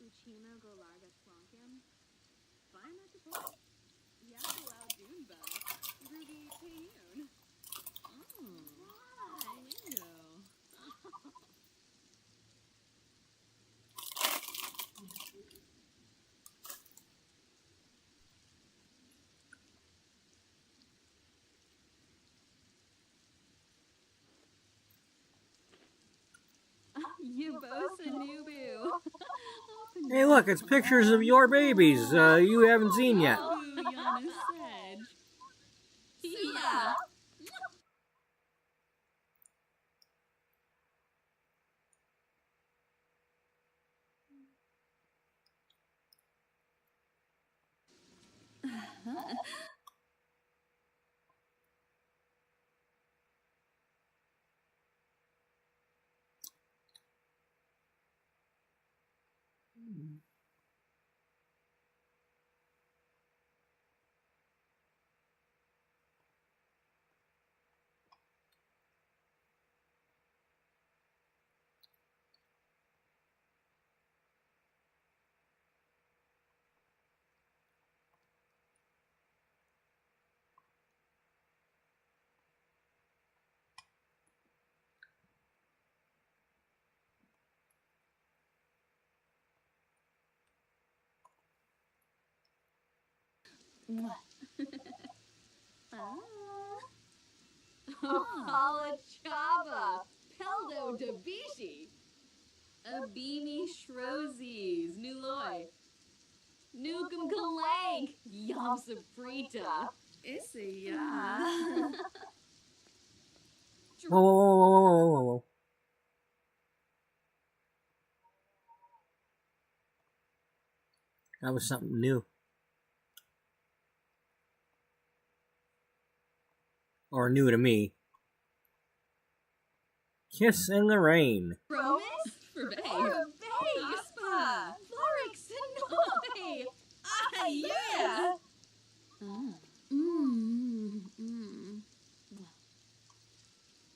Uchino go larga slonkim. Fine at the point. Yako out Dunba. Ruby Payun. Oh, lingo. Yabos and Nubu. Hey, look, it's pictures of your babies you haven't seen yet. Yana Sedge. Yeah. Hala Chaba. Peldo Dabishi. Abimi Shrozes. Nuloy. Nukum Kalank. Yam Saprita. Issa. Whoa, whoa, whoa, whoa, whoa, whoa, whoa. That was something new. Or new to me. Kiss in the Rain. Promise? For Bay. Yaspa. Florix Sonoy. Ah, yeah.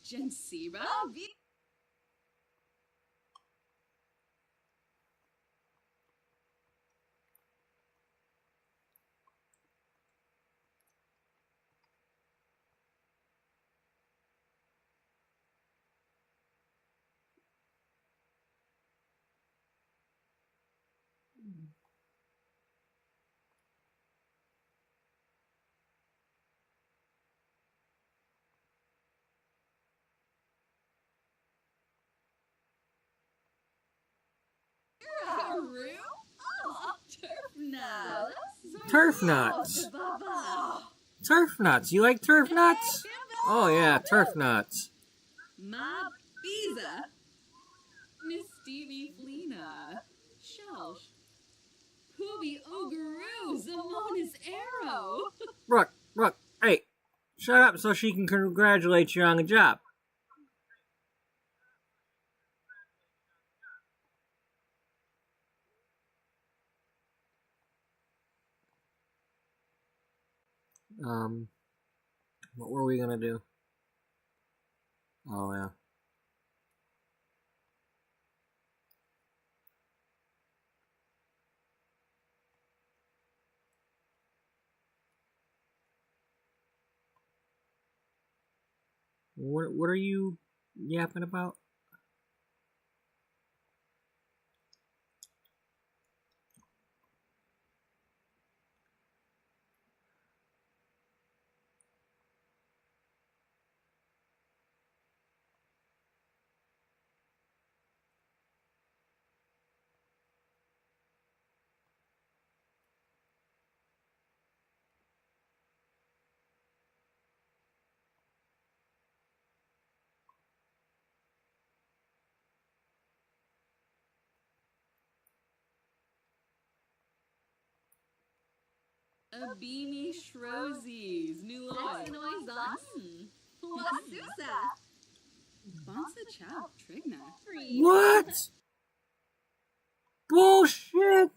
Jensiba? Haru? Oh, Turf nuts. Turf nuts. You like turf nuts? Oh yeah, turf nuts. Ma Biza. Miss Stevie Flena. Shelsh. Pooby Ogaroo. Zamona's Arrow. Rook, hey, shut up so she can congratulate you on the job. What were we gonna do? Oh yeah. What are you yapping about? Abimi Shrozes. Nuloy. Wasusa. Bonsa Chow. Trigna. What? Bullshit!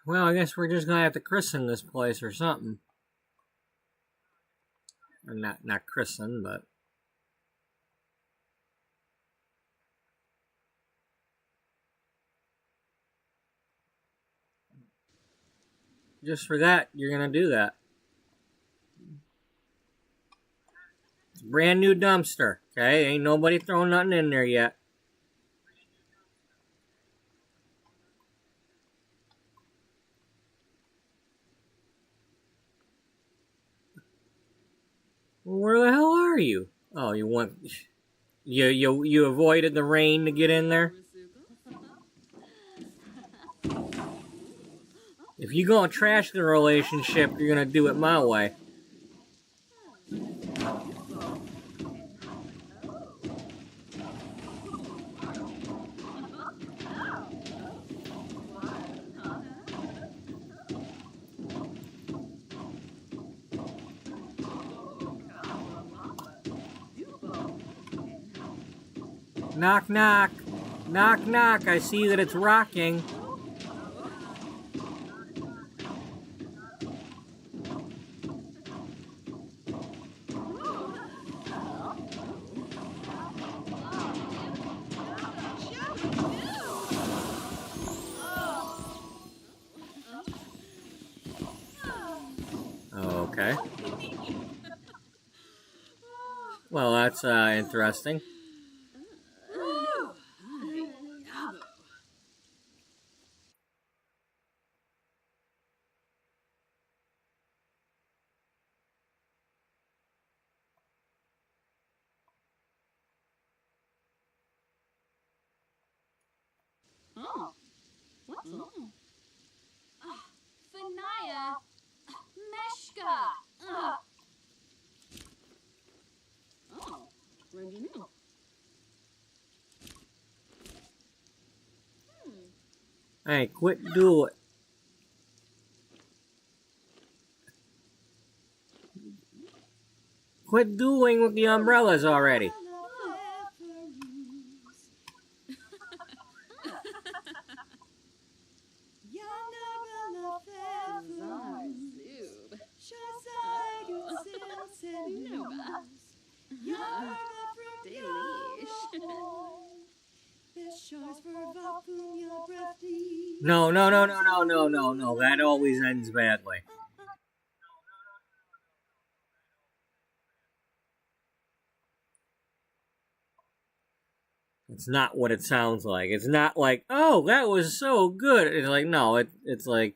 Well, I guess we're just gonna have to christen this place or something. Or not christen, but... Just for that, you're gonna do that. It's a brand new dumpster, okay? Ain't nobody throwing nothing in there yet. Well, where the hell are you? Oh, you avoided the rain to get in there? If you gonna trash the relationship, you're gonna do it my way. Knock, knock. Knock, knock. I see that it's rocking. Okay. Well, that's interesting. Oh, what's up? Fanaya, Meshka. Oh, Ranjinu. Hey, quit do it. Quit dueling with the umbrellas already. No, no, no, no, no, no, no, no. That always ends badly. It's not what it sounds like. It's not like, oh, that was so good. It's like, no, it's like...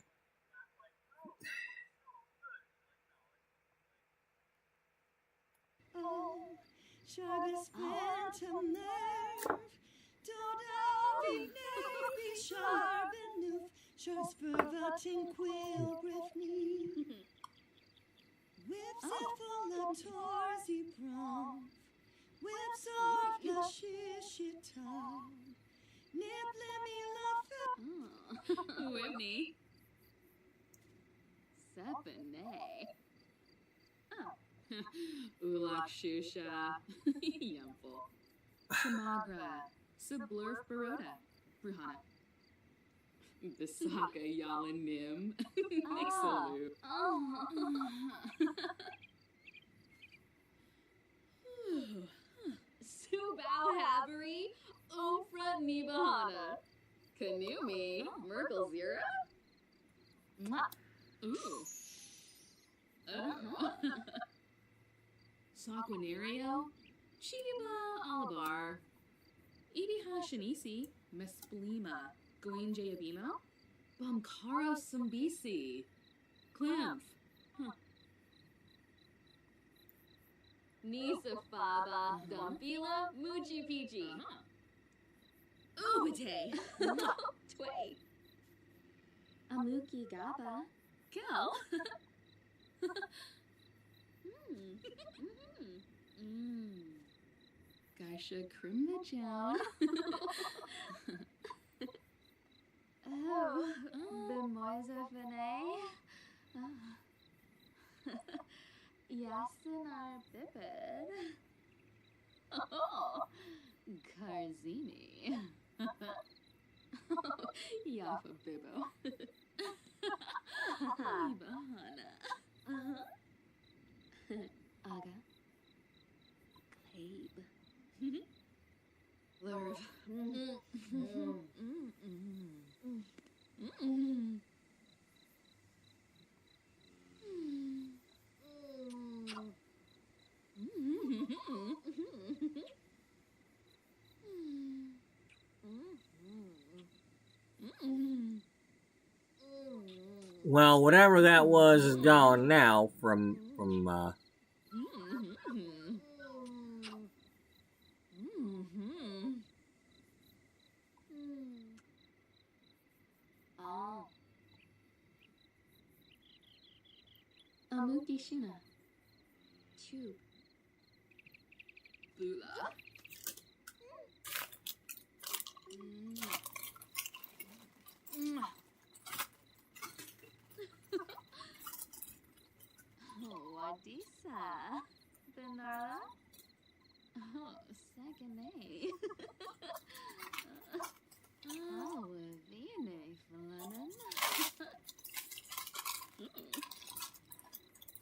Whitney. Sepane. Ulak Shusha. Yumful. Samagra. Sublurf Baroda. Bruhana. Bisaka Yalan Nim. Nixalu. Subao Havery. Ofra Nibahana. Kanumi. Merkel Zira. Ooh. Oh. Saquinario. Chiba Alabar. Ibiha Shanisi. Mesplima. Goinje Abimo. Bamkaro Sumbisi. Clamp. Nisa Faba. Dumpila. Muji Piji. Ubate. Tway. Amuki Gaba. Gal. Gaisha Krimnachown. Oh, Bemoisa Fene. Yasinar Bibid. Oh, Karzini. Yafa Bibo. Bahana. Aga. Clabe. Lurv. Well, whatever that was is gone now from Amuki Shina. Tube. Bula. Oh, Adisa. Benarla? Oh, second A. Oh, Viene Falanan.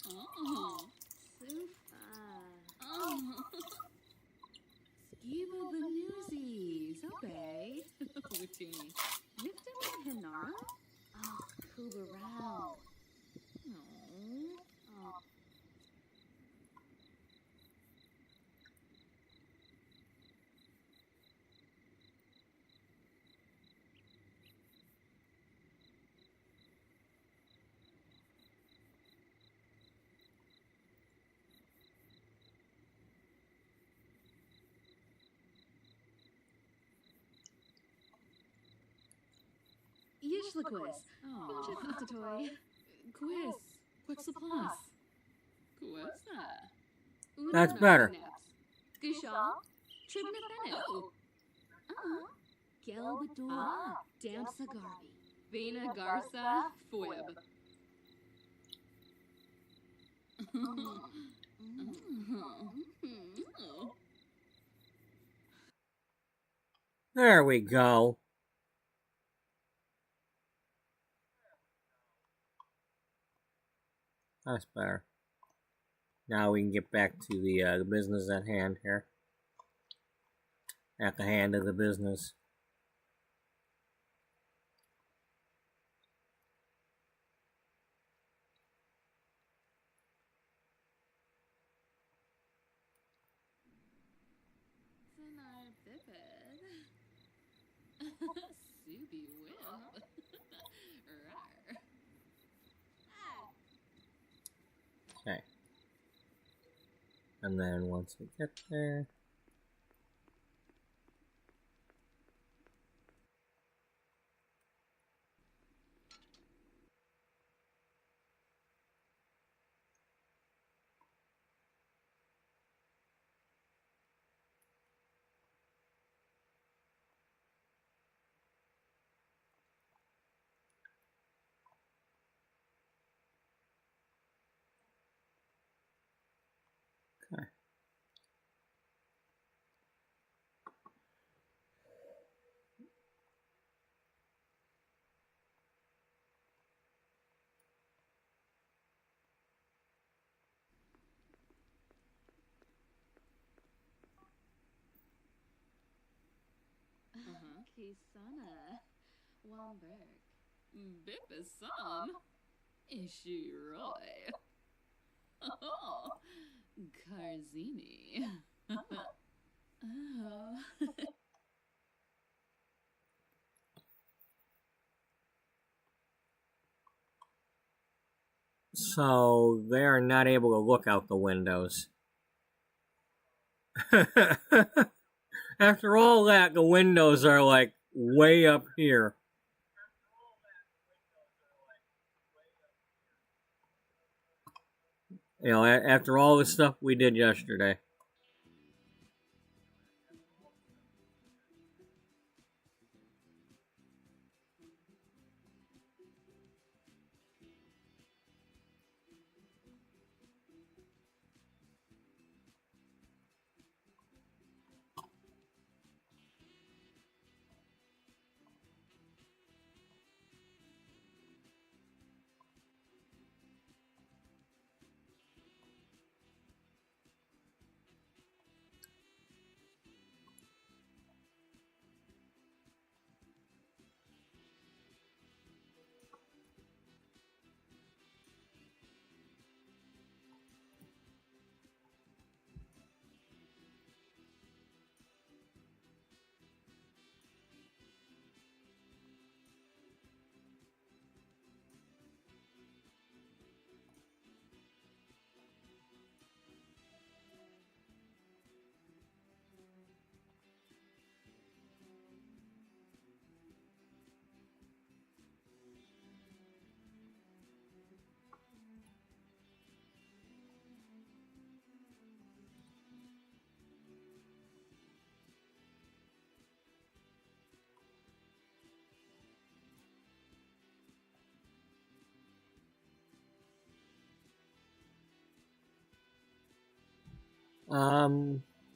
Oh, Sufa. Oh. Skiba Banuzis. Obey. Witini. Yiftim Hinara? Oh, Kubarao. Oh. Yishlaquis. Oh, Futatoy. Quiz. Quixaplus. Quissa. That's better. Gushaw. Tribnatheno. Gelbador. Damsa Garby. Vena Garza. Foib. There we go. That's better. Now we can get back to the business at hand here. At the hand of the business. Subi Whip. Okay. And then once we get there. Okay. Kisana. Wamberg. Bipasam. Ishiroy. Oh. Karzini. Oh. So they are not able to look out the windows. After all that, the windows are like way up here. You know, after all the stuff we did yesterday.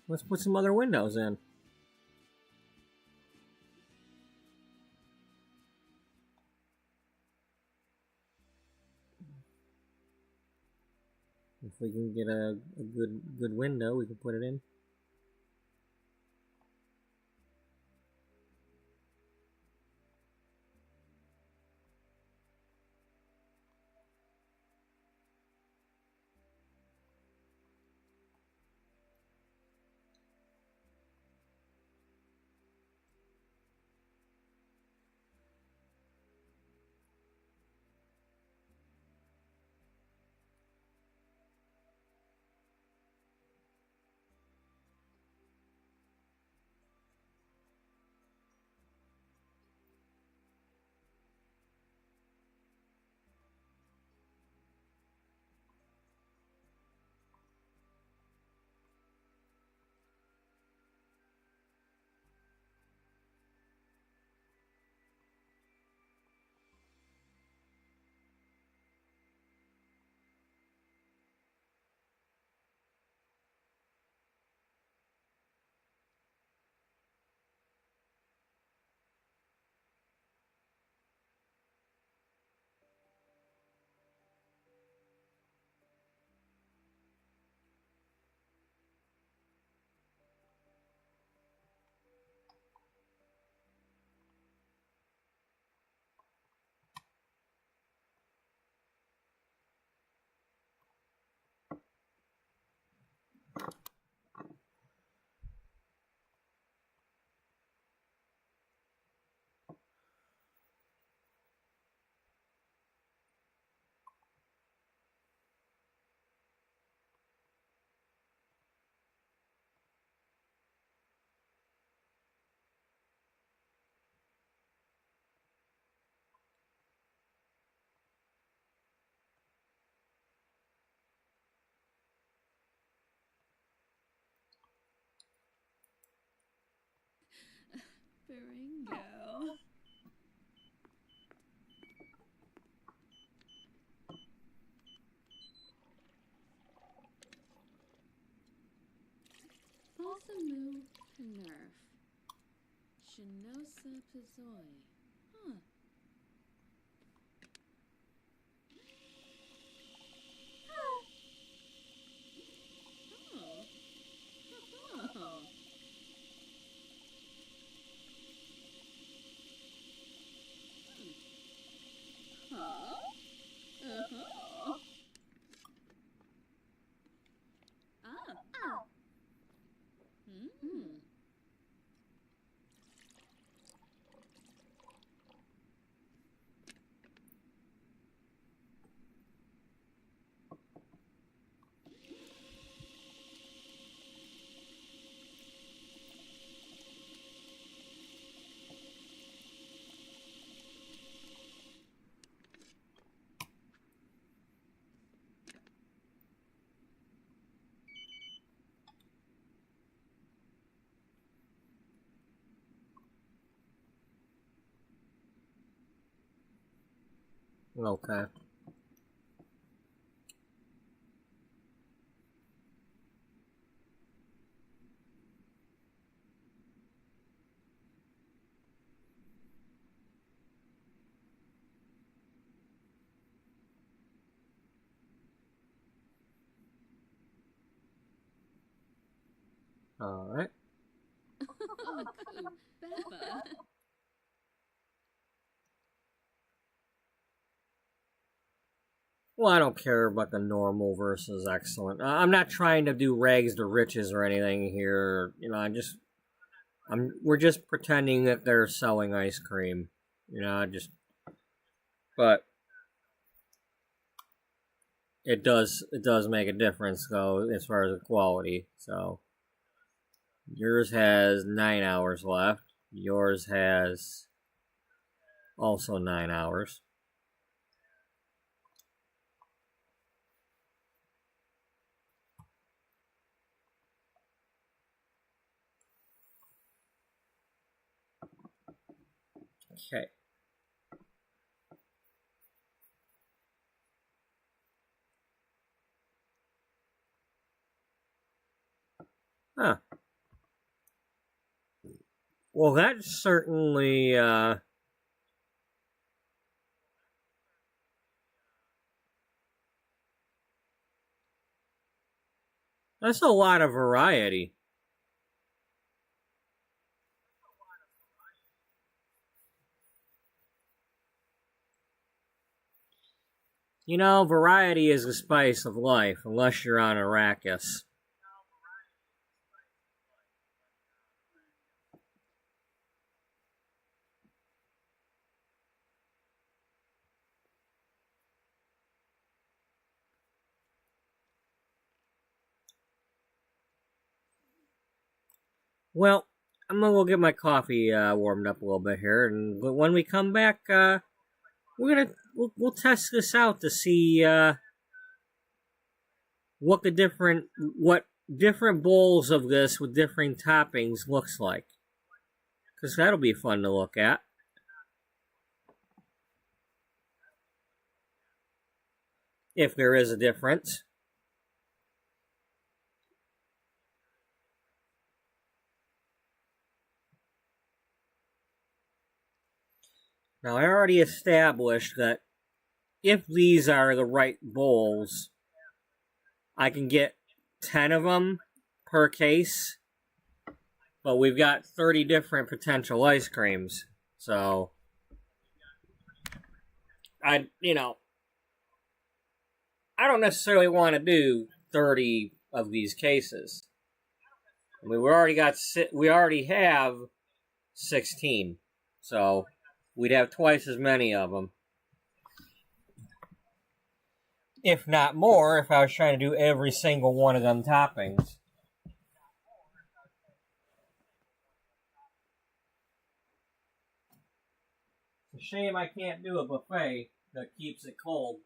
Let's put some other windows in. If we can get a good window, we can put it in. Baringo. Balsamu Nerf. Shinosa Pazoi. Huh. Oh. Oh. Huh? Uh-huh. Ah. Hmm. Okay. All right. Oh, cool. Beba. Well, I don't care about the normal versus excellent. I'm not trying to do rags to riches or anything here. You know, we're just pretending that they're selling ice cream. You know, but it does make a difference though as far as the quality. So yours has 9 hours left. Yours has also 9 hours. Okay. Huh. Well, that's certainly, that's a lot of variety. You know, variety is the spice of life, unless you're on Arrakis. Well, I'm gonna go get my coffee warmed up a little bit here, and when we come back, we'll test this out to see what different bowls of this with different toppings looks like, because that'll be fun to look at. If there is a difference. Now, I already established that if these are the right bowls, I can get 10 of them per case, but we've got 30 different potential ice creams. So, I don't necessarily want to do 30 of these cases. I mean, we already have 16. So, we'd have twice as many of them. If not more, if I was trying to do every single one of them toppings. It's a shame I can't do a buffet that keeps it cold.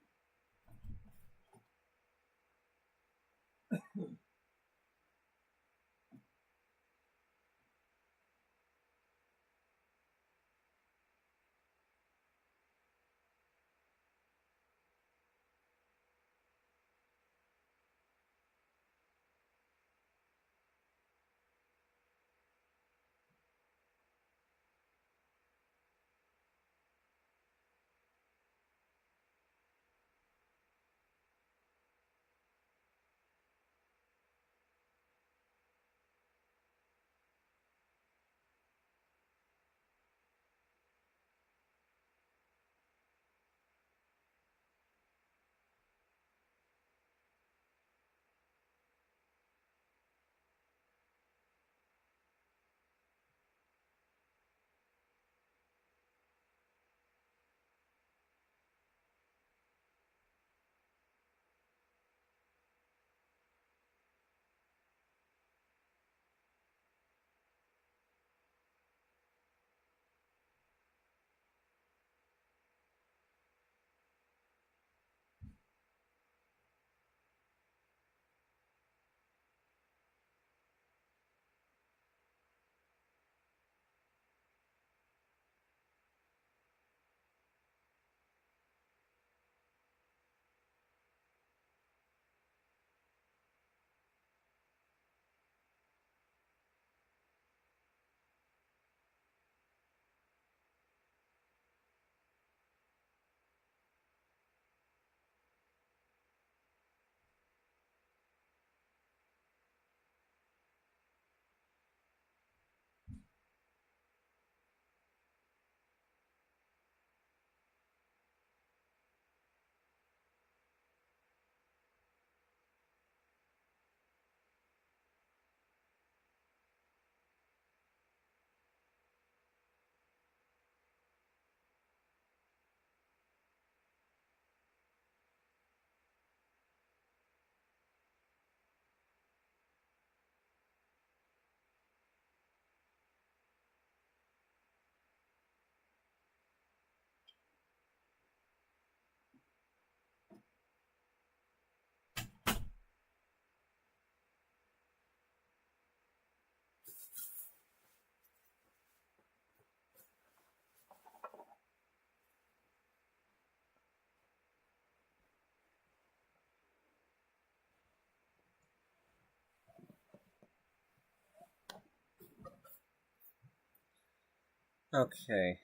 Okay.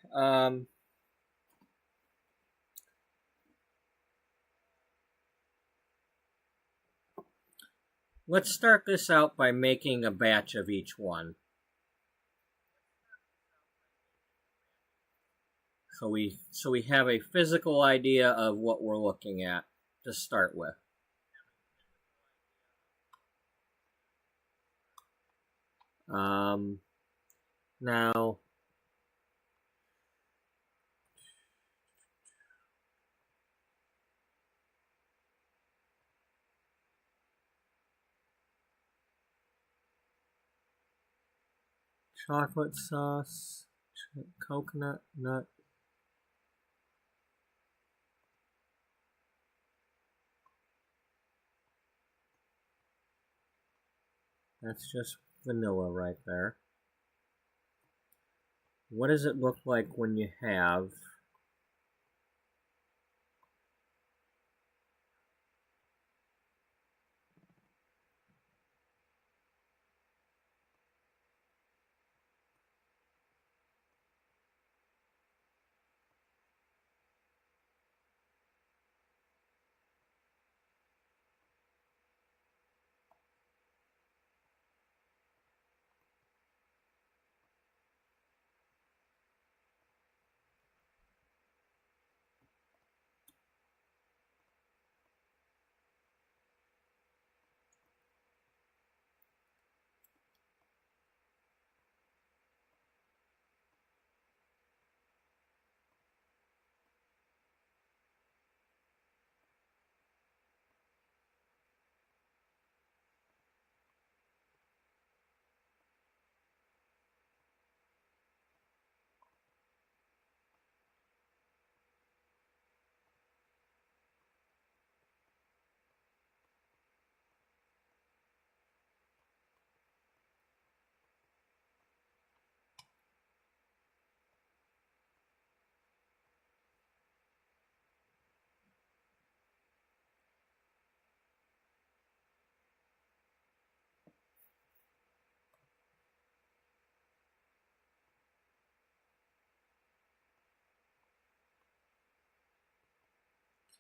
Let's start this out by making a batch of each one. So we have a physical idea of what we're looking at to start with. Now, chocolate sauce, coconut nut. That's just vanilla right there. What does it look like when you have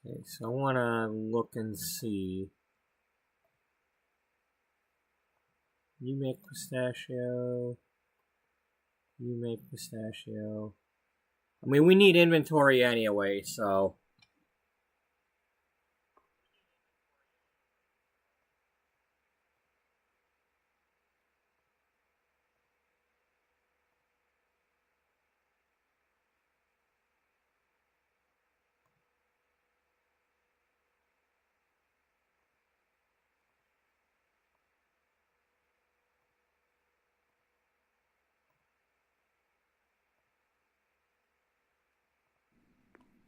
okay, so I want to look and see. You make pistachio. You make pistachio. I mean, we need inventory anyway, so.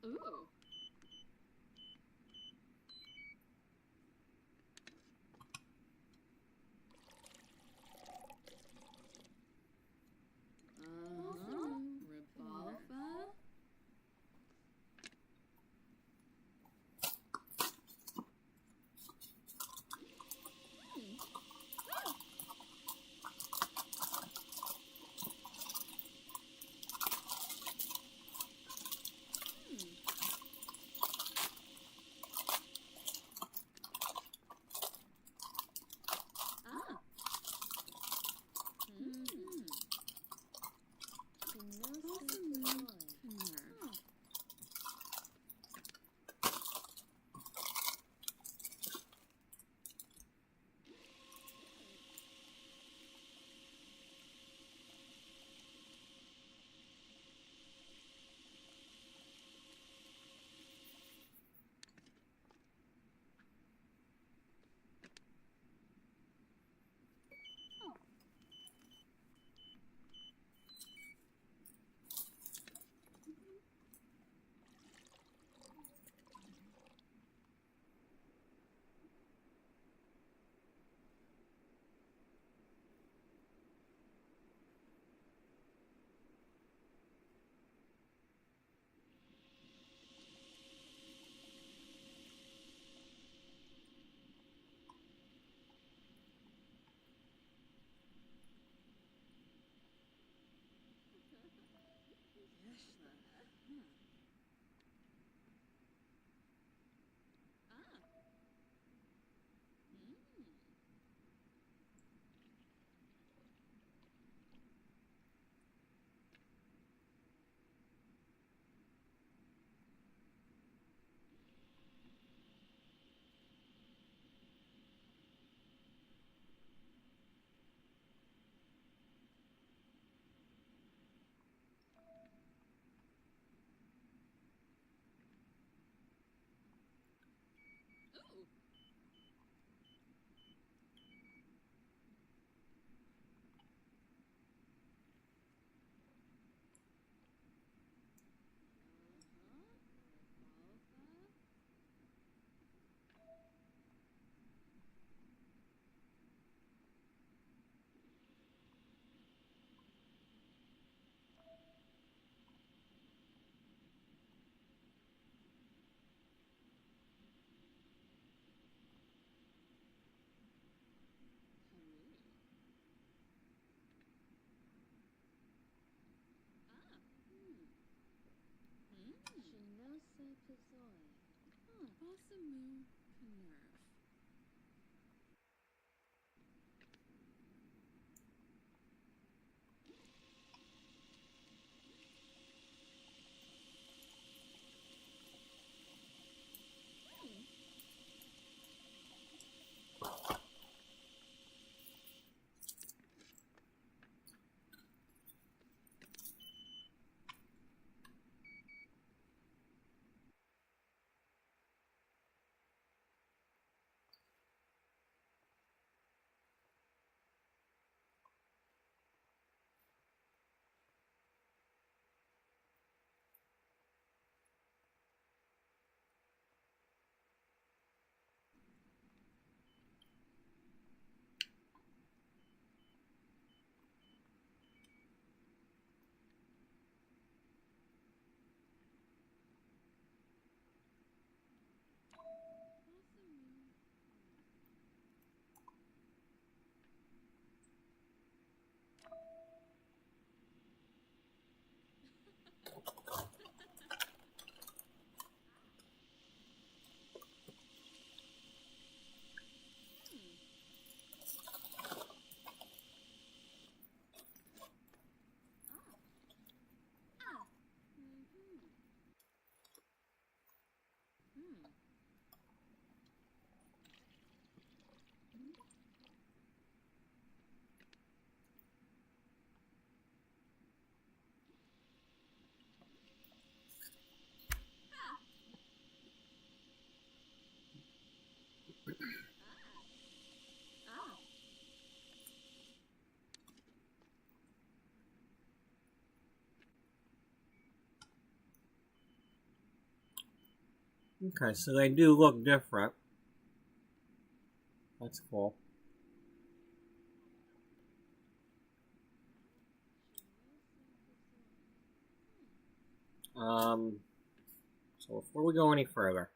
Ooh. Revolver. Moo Nerve. Okay, so they do look different. That's cool. So before we go any further,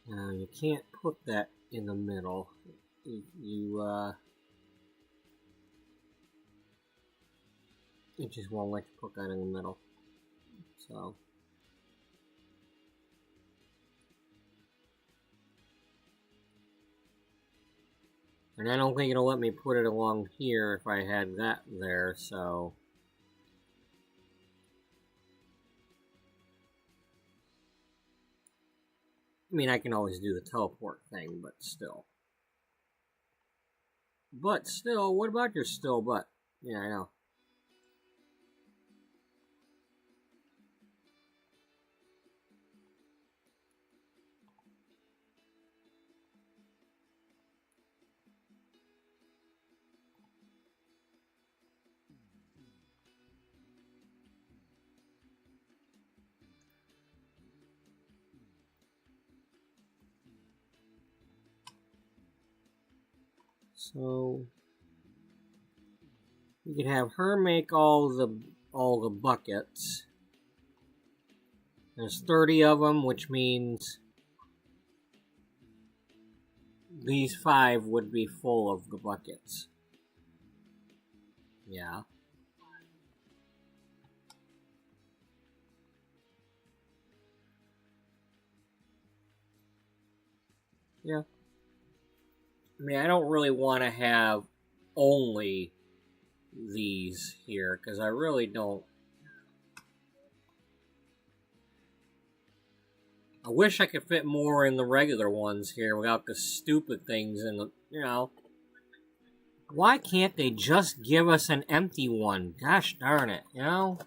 Now you can't put that in the middle. It just won't let you put that in the middle. So. And I don't think it'll let me put it along here if I had that there, so. I mean, I can always do the teleport thing, but still. But still, what about your still but? Yeah, I know. So you could have her make all the buckets. There's 30 of them, which means these 5 would be full of the buckets. Yeah. Yeah. I mean, I don't really want to have only these here, because I really don't. I wish I could fit more in the regular ones here without the stupid things in the, you know. Why can't they just give us an empty one? Gosh darn it, you know?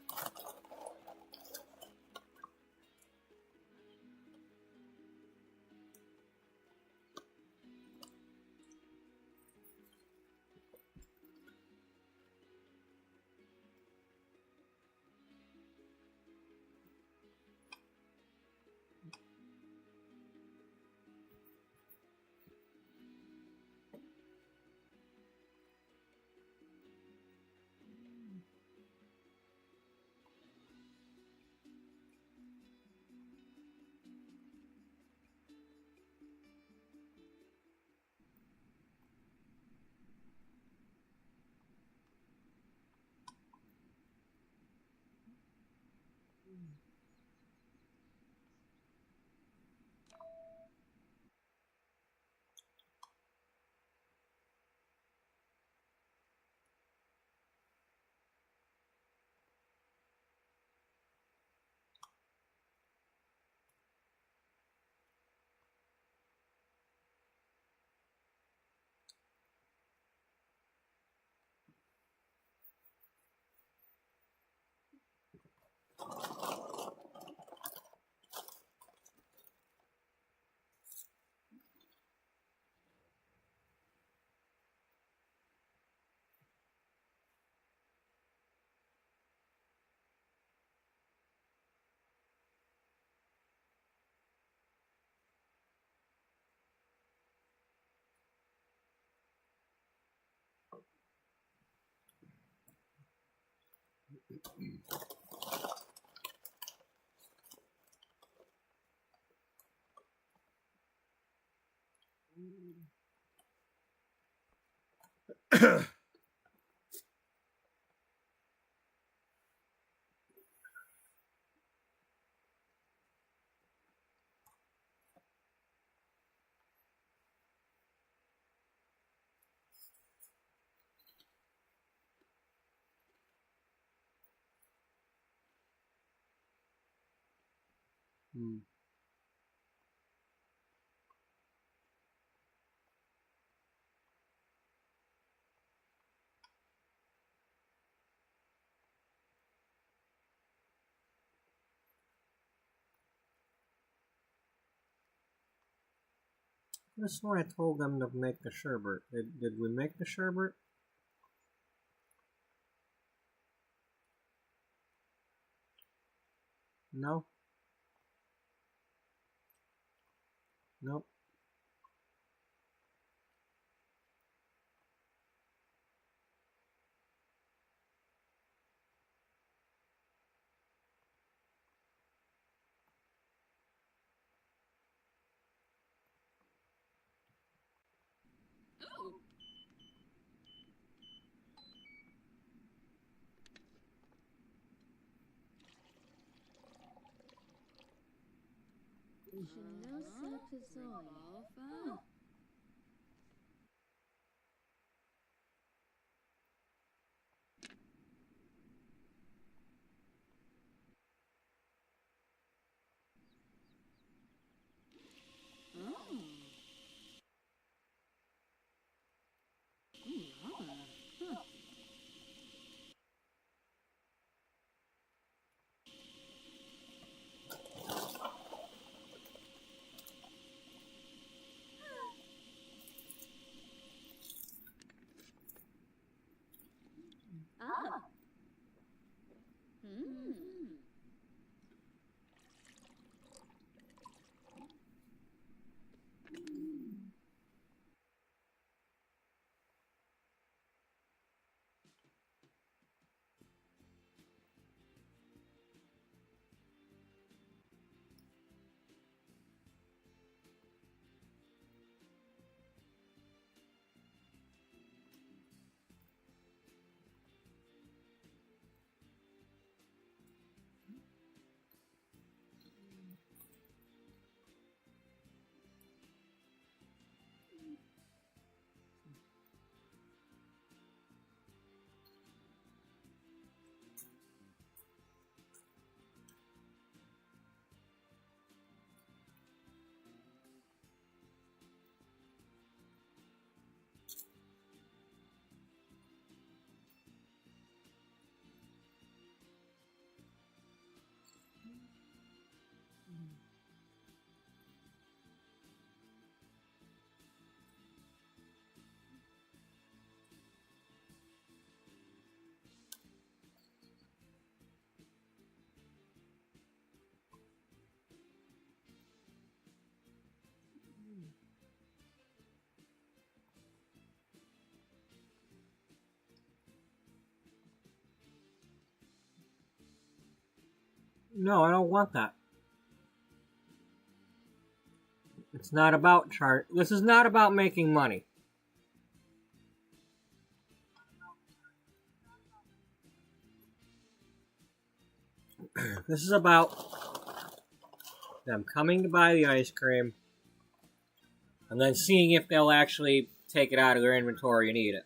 Hmm. That's why I told them to make the sherbet. Did we make the sherbet? No? Nope. No, I don't want that. It's not about chart. This is not about making money. This is about them coming to buy the ice cream and then seeing if they'll actually take it out of their inventory and eat it.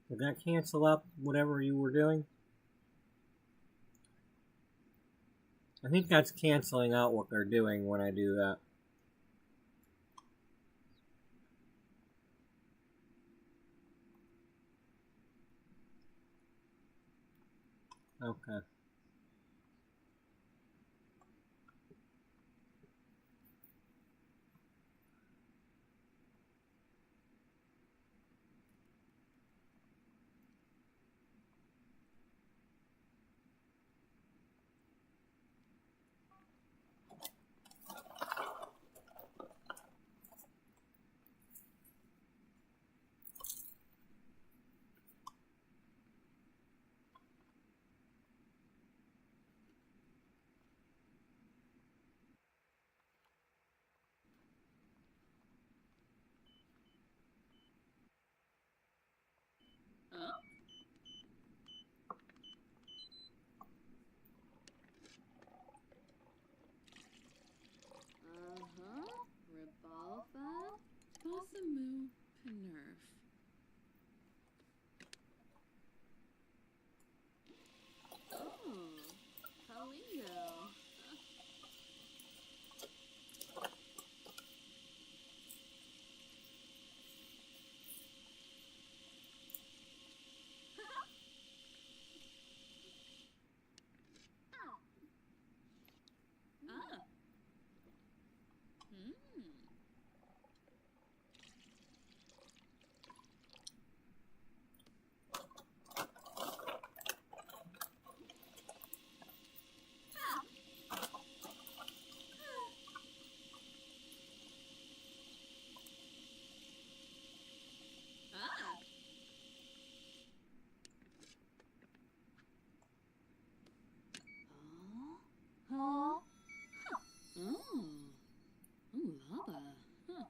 Did that cancel out whatever you were doing? I think that's canceling out what they're doing when I do that. Okay. Huh? Revolva? Bossamu Penerf. Oh, Kalingo. Ah. Hmm. Ah. Oh. Oh. Oh. Ooh, lava. Huh.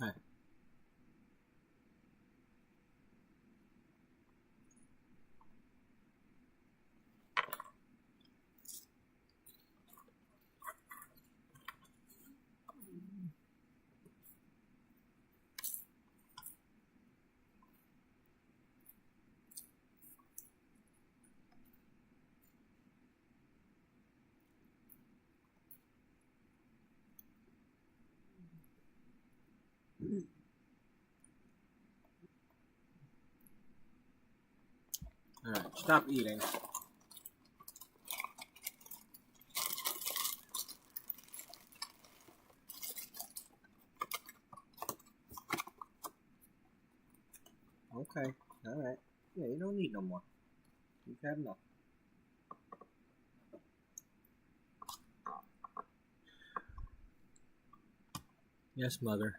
Okay. Alright, stop eating. Okay, alright. Yeah, you don't need no more. You've had enough. Yes, mother.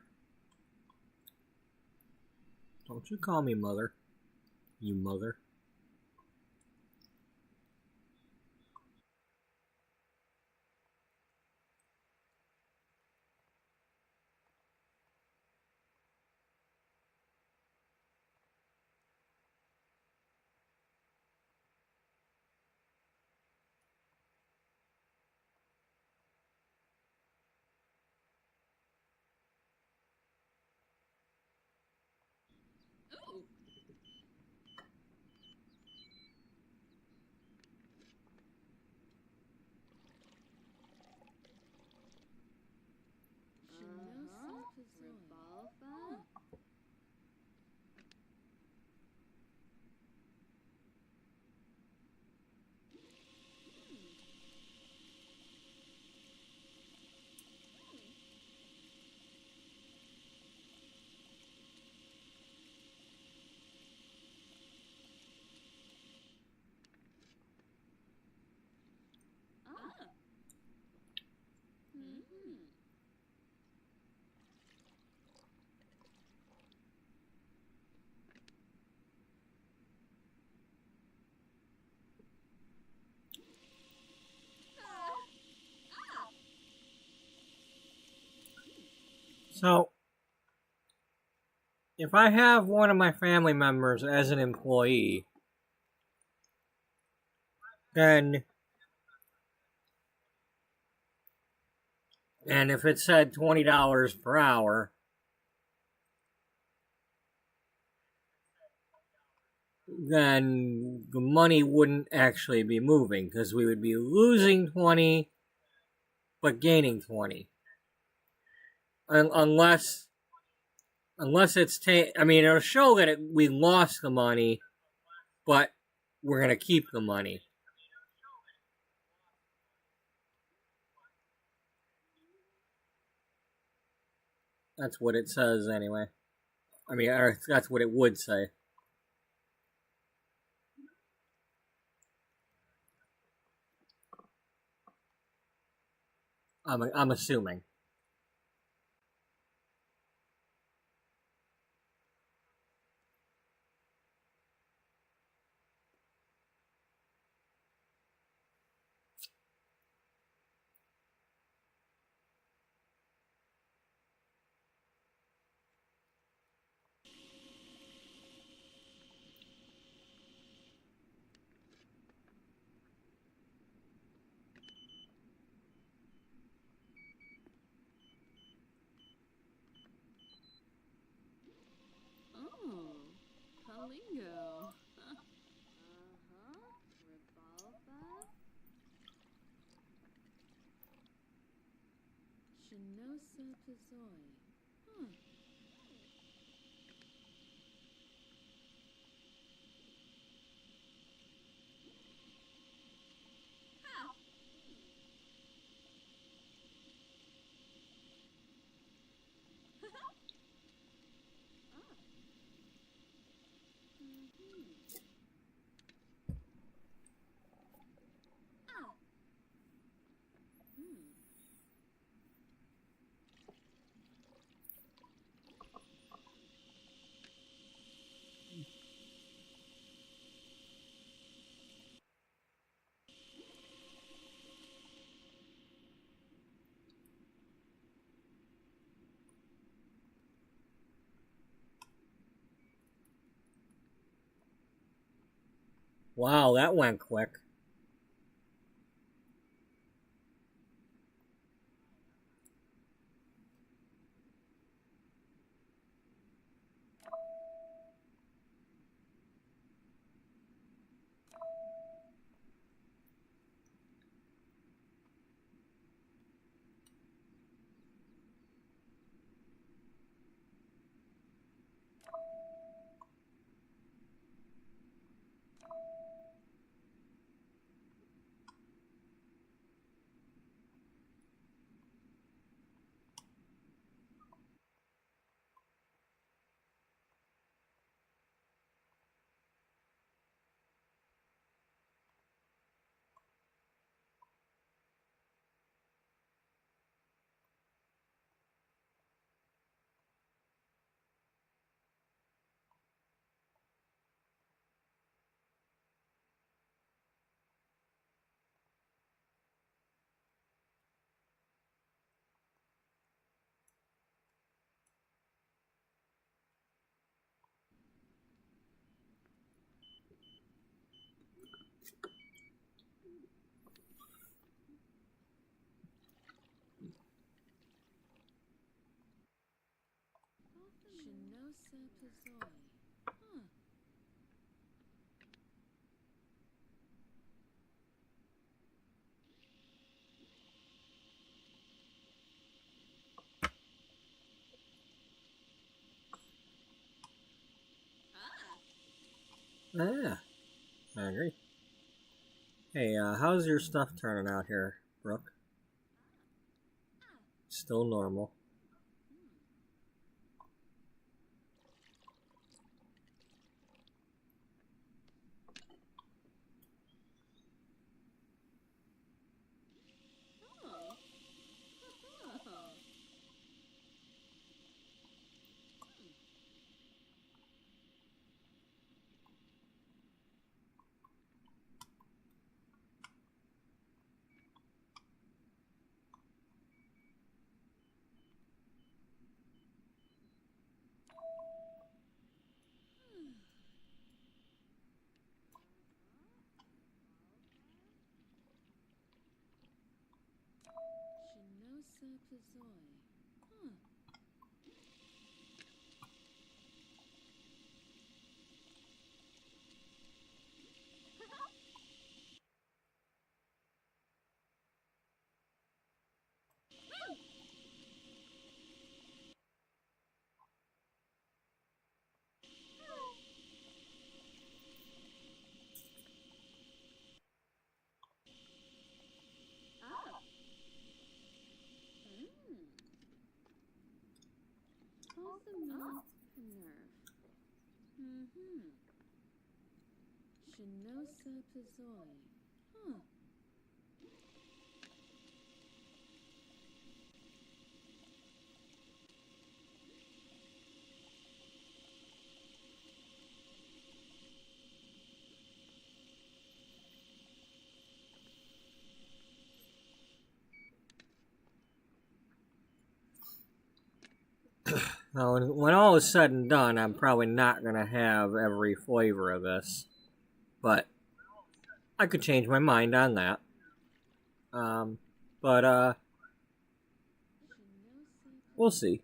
Don't you call me mother. You mother. Ooh. So, if I have one of my family members as an employee, then, and if it said $20 per hour, then the money wouldn't actually be moving because we would be losing 20 but gaining 20. Unless it's I mean, it'll show that we lost the money, but we're going to keep the money. That's what it says anyway. I mean, that's what it would say. I'm assuming. Oh, Palingo. Revolva. Shinosa Pazoi. Huh. Wow, that went quick. Shinosa Pazoi. Huh. Yeah, I agree. Hey, how's your stuff turning out here, Brooke? Still normal. Oh. Ah. Awesome. Nerve. Shinosa Pazoi. Huh. Now, when all is said and done, I'm probably not going to have every flavor of this. But I could change my mind on that. But we'll see.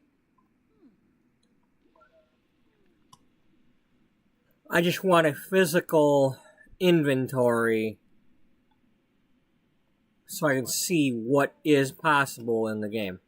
I just want a physical inventory so I can see what is possible in the game.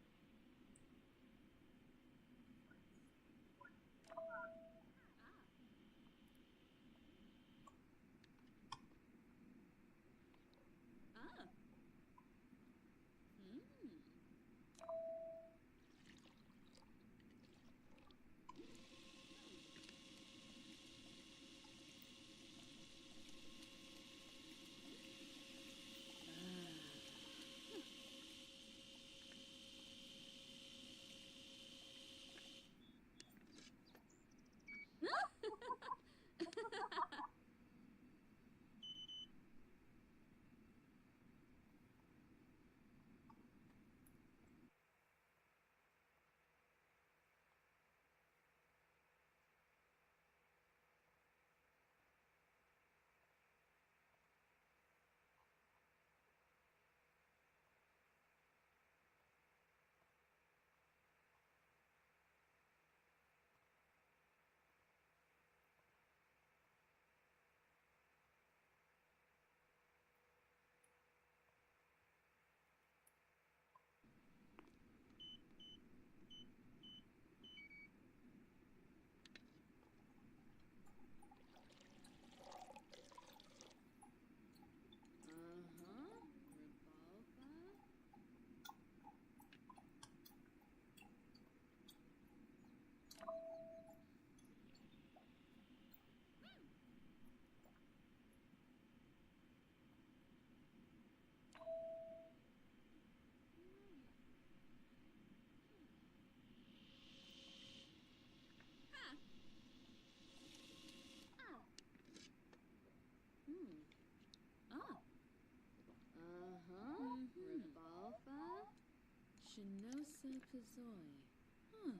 Revolva. Shinosa Pazoi. Huh.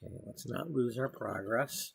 Okay, let's not lose our progress.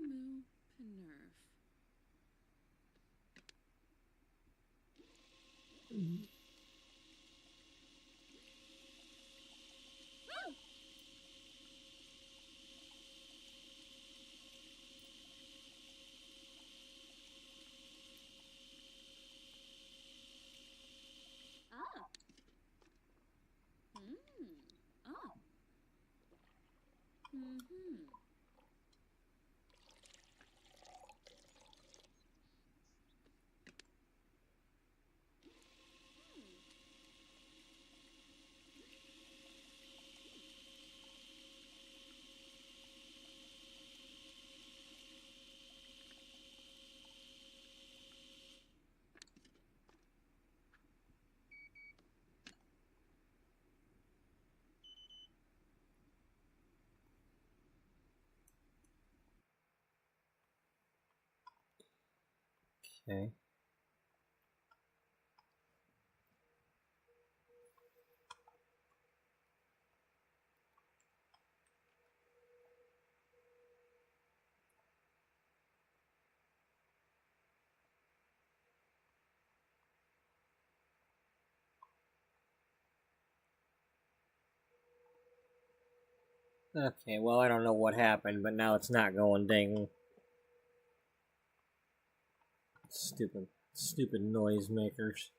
Moo Nerf. Ah. Ah. Mm-hmm. Okay. Okay, well, I don't know what happened, but now it's not going ding. Stupid noisemakers.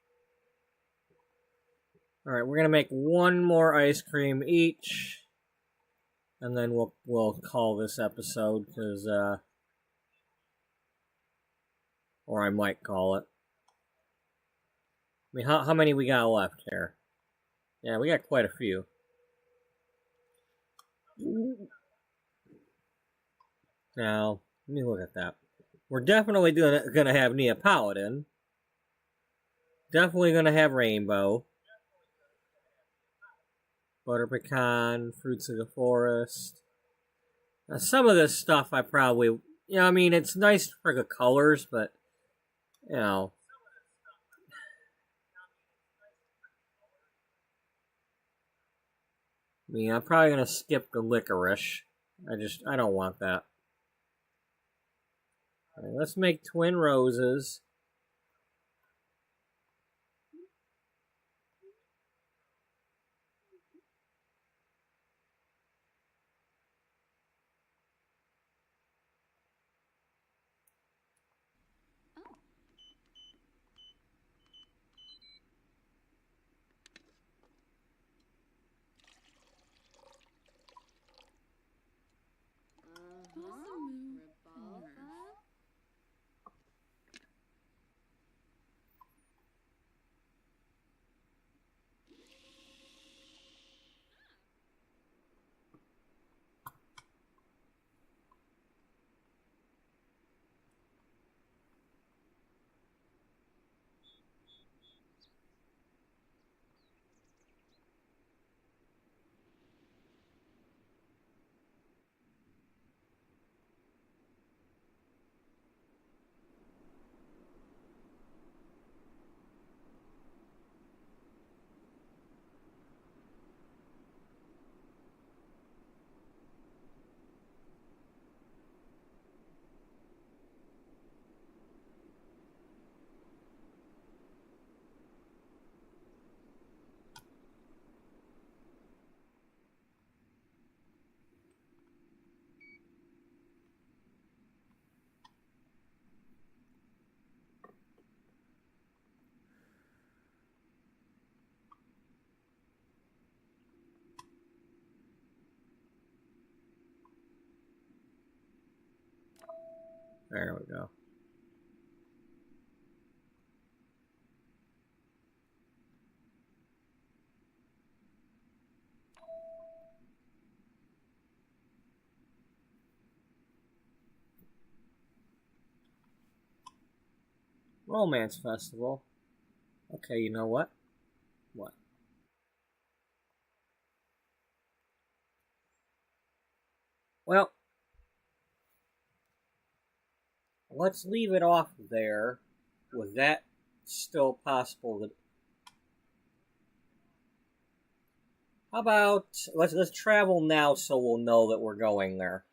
Alright, we're gonna make one more ice cream each. And then we'll call this episode, because, or I might call it. I mean, how many we got left here? Yeah, we got quite a few. Now, let me look at that. We're definitely gonna have Neapolitan. Definitely gonna have Rainbow. Butter pecan, fruits of the forest. Now, some of this stuff I probably, I mean, it's nice for the colors, but, you know. I mean, I'm probably gonna skip the licorice. I don't want that. Alright, let's make twin roses. There we go. Romance Festival. Okay, you know what? What? Well, let's leave it off there. With that still possible. How about let's travel now so we'll know that we're going there.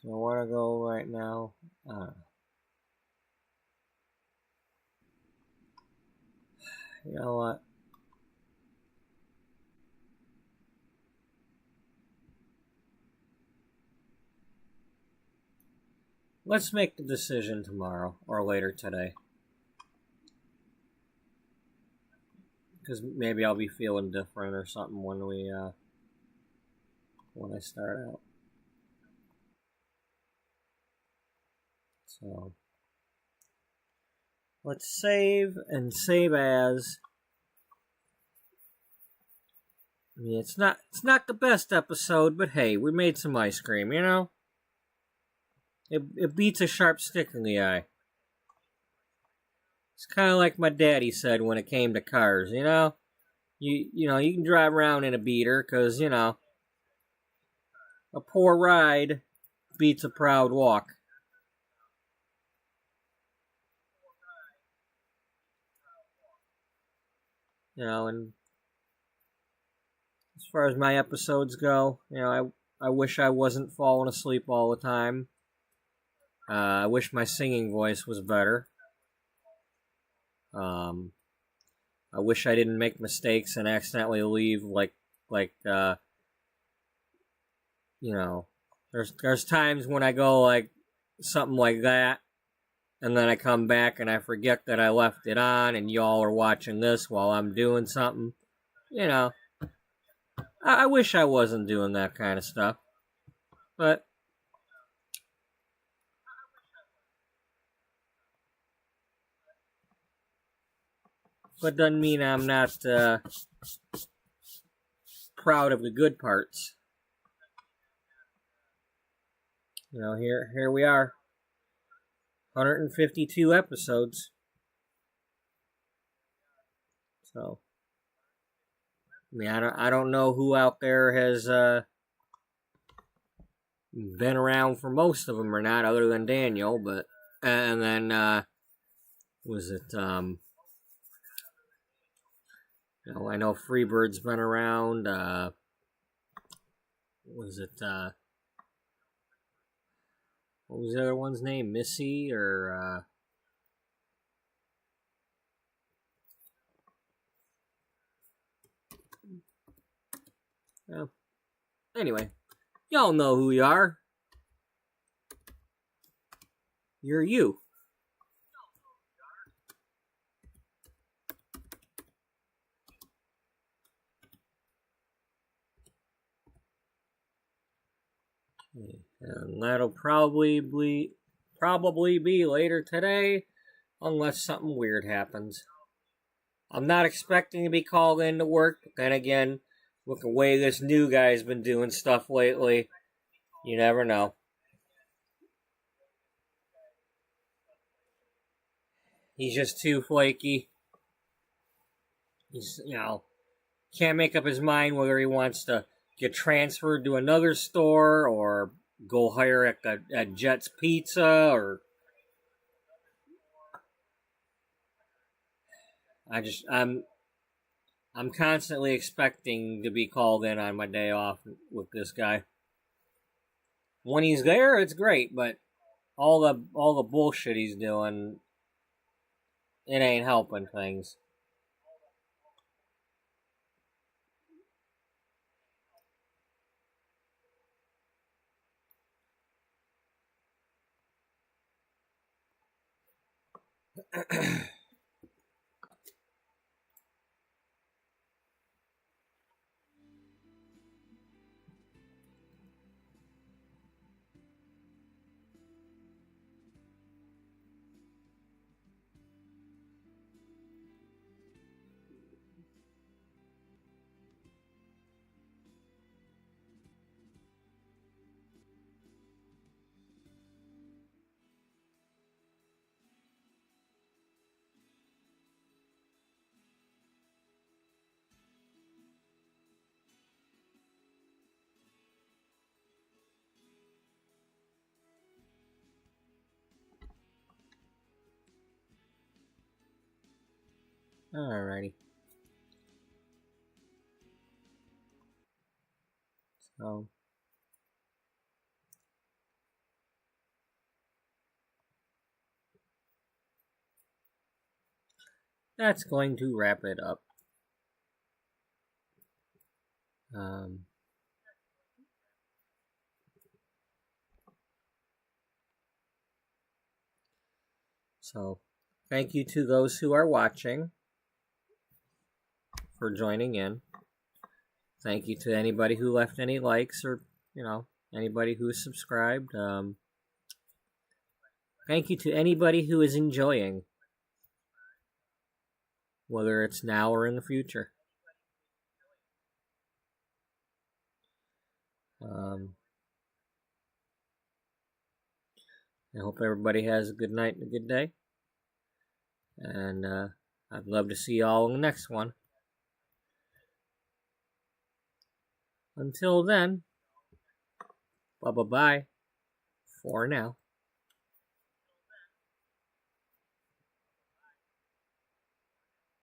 Do I want to go right now? You know what? Let's make the decision tomorrow or later today. Because maybe I'll be feeling different or something when I start out. So let's save and save as. I mean, it's not the best episode, but hey, we made some ice cream, you know? It beats a sharp stick in the eye. It's kind of like my daddy said when it came to cars, you know? You know, you can drive around in a beater because, you know, a poor ride beats a proud walk. You know, and as far as my episodes go, you know, I wish I wasn't falling asleep all the time. I wish my singing voice was better. I wish I didn't make mistakes and accidentally leave like you know, there's times when I go like something like that, and then I come back and I forget that I left it on, and y'all are watching this while I'm doing something. You know, I wish I wasn't doing that kind of stuff, but doesn't mean I'm not proud of the good parts. You know, here we are, 152 episodes. So, I mean, I don't know who out there has been around for most of them or not, other than Daniel. But and then was it you know, I know Freebird's been around. Was it what was the other one's name? Missy or well, anyway, y'all know who you are. You're you. Okay. And that'll probably be later today, unless something weird happens. I'm not expecting to be called into work, but then again, with the way this new guy's been doing stuff lately, you never know. He's just too flaky. He's, you know, can't make up his mind whether he wants to get transferred to another store or go hire at Jet's Pizza or I'm constantly expecting to be called in on my day off with this guy. When he's there, it's great, but all the bullshit he's doing, it ain't helping things. Alrighty. So that's going to wrap it up. So, thank you to those who are watching for joining in. Thank you to anybody who left any likes or, anybody who is subscribed. Thank you to anybody who is enjoying, whether it's now or in the future. I hope everybody has a good night and a good day. And I'd love to see you all in the next one. Until then, bye-bye for now.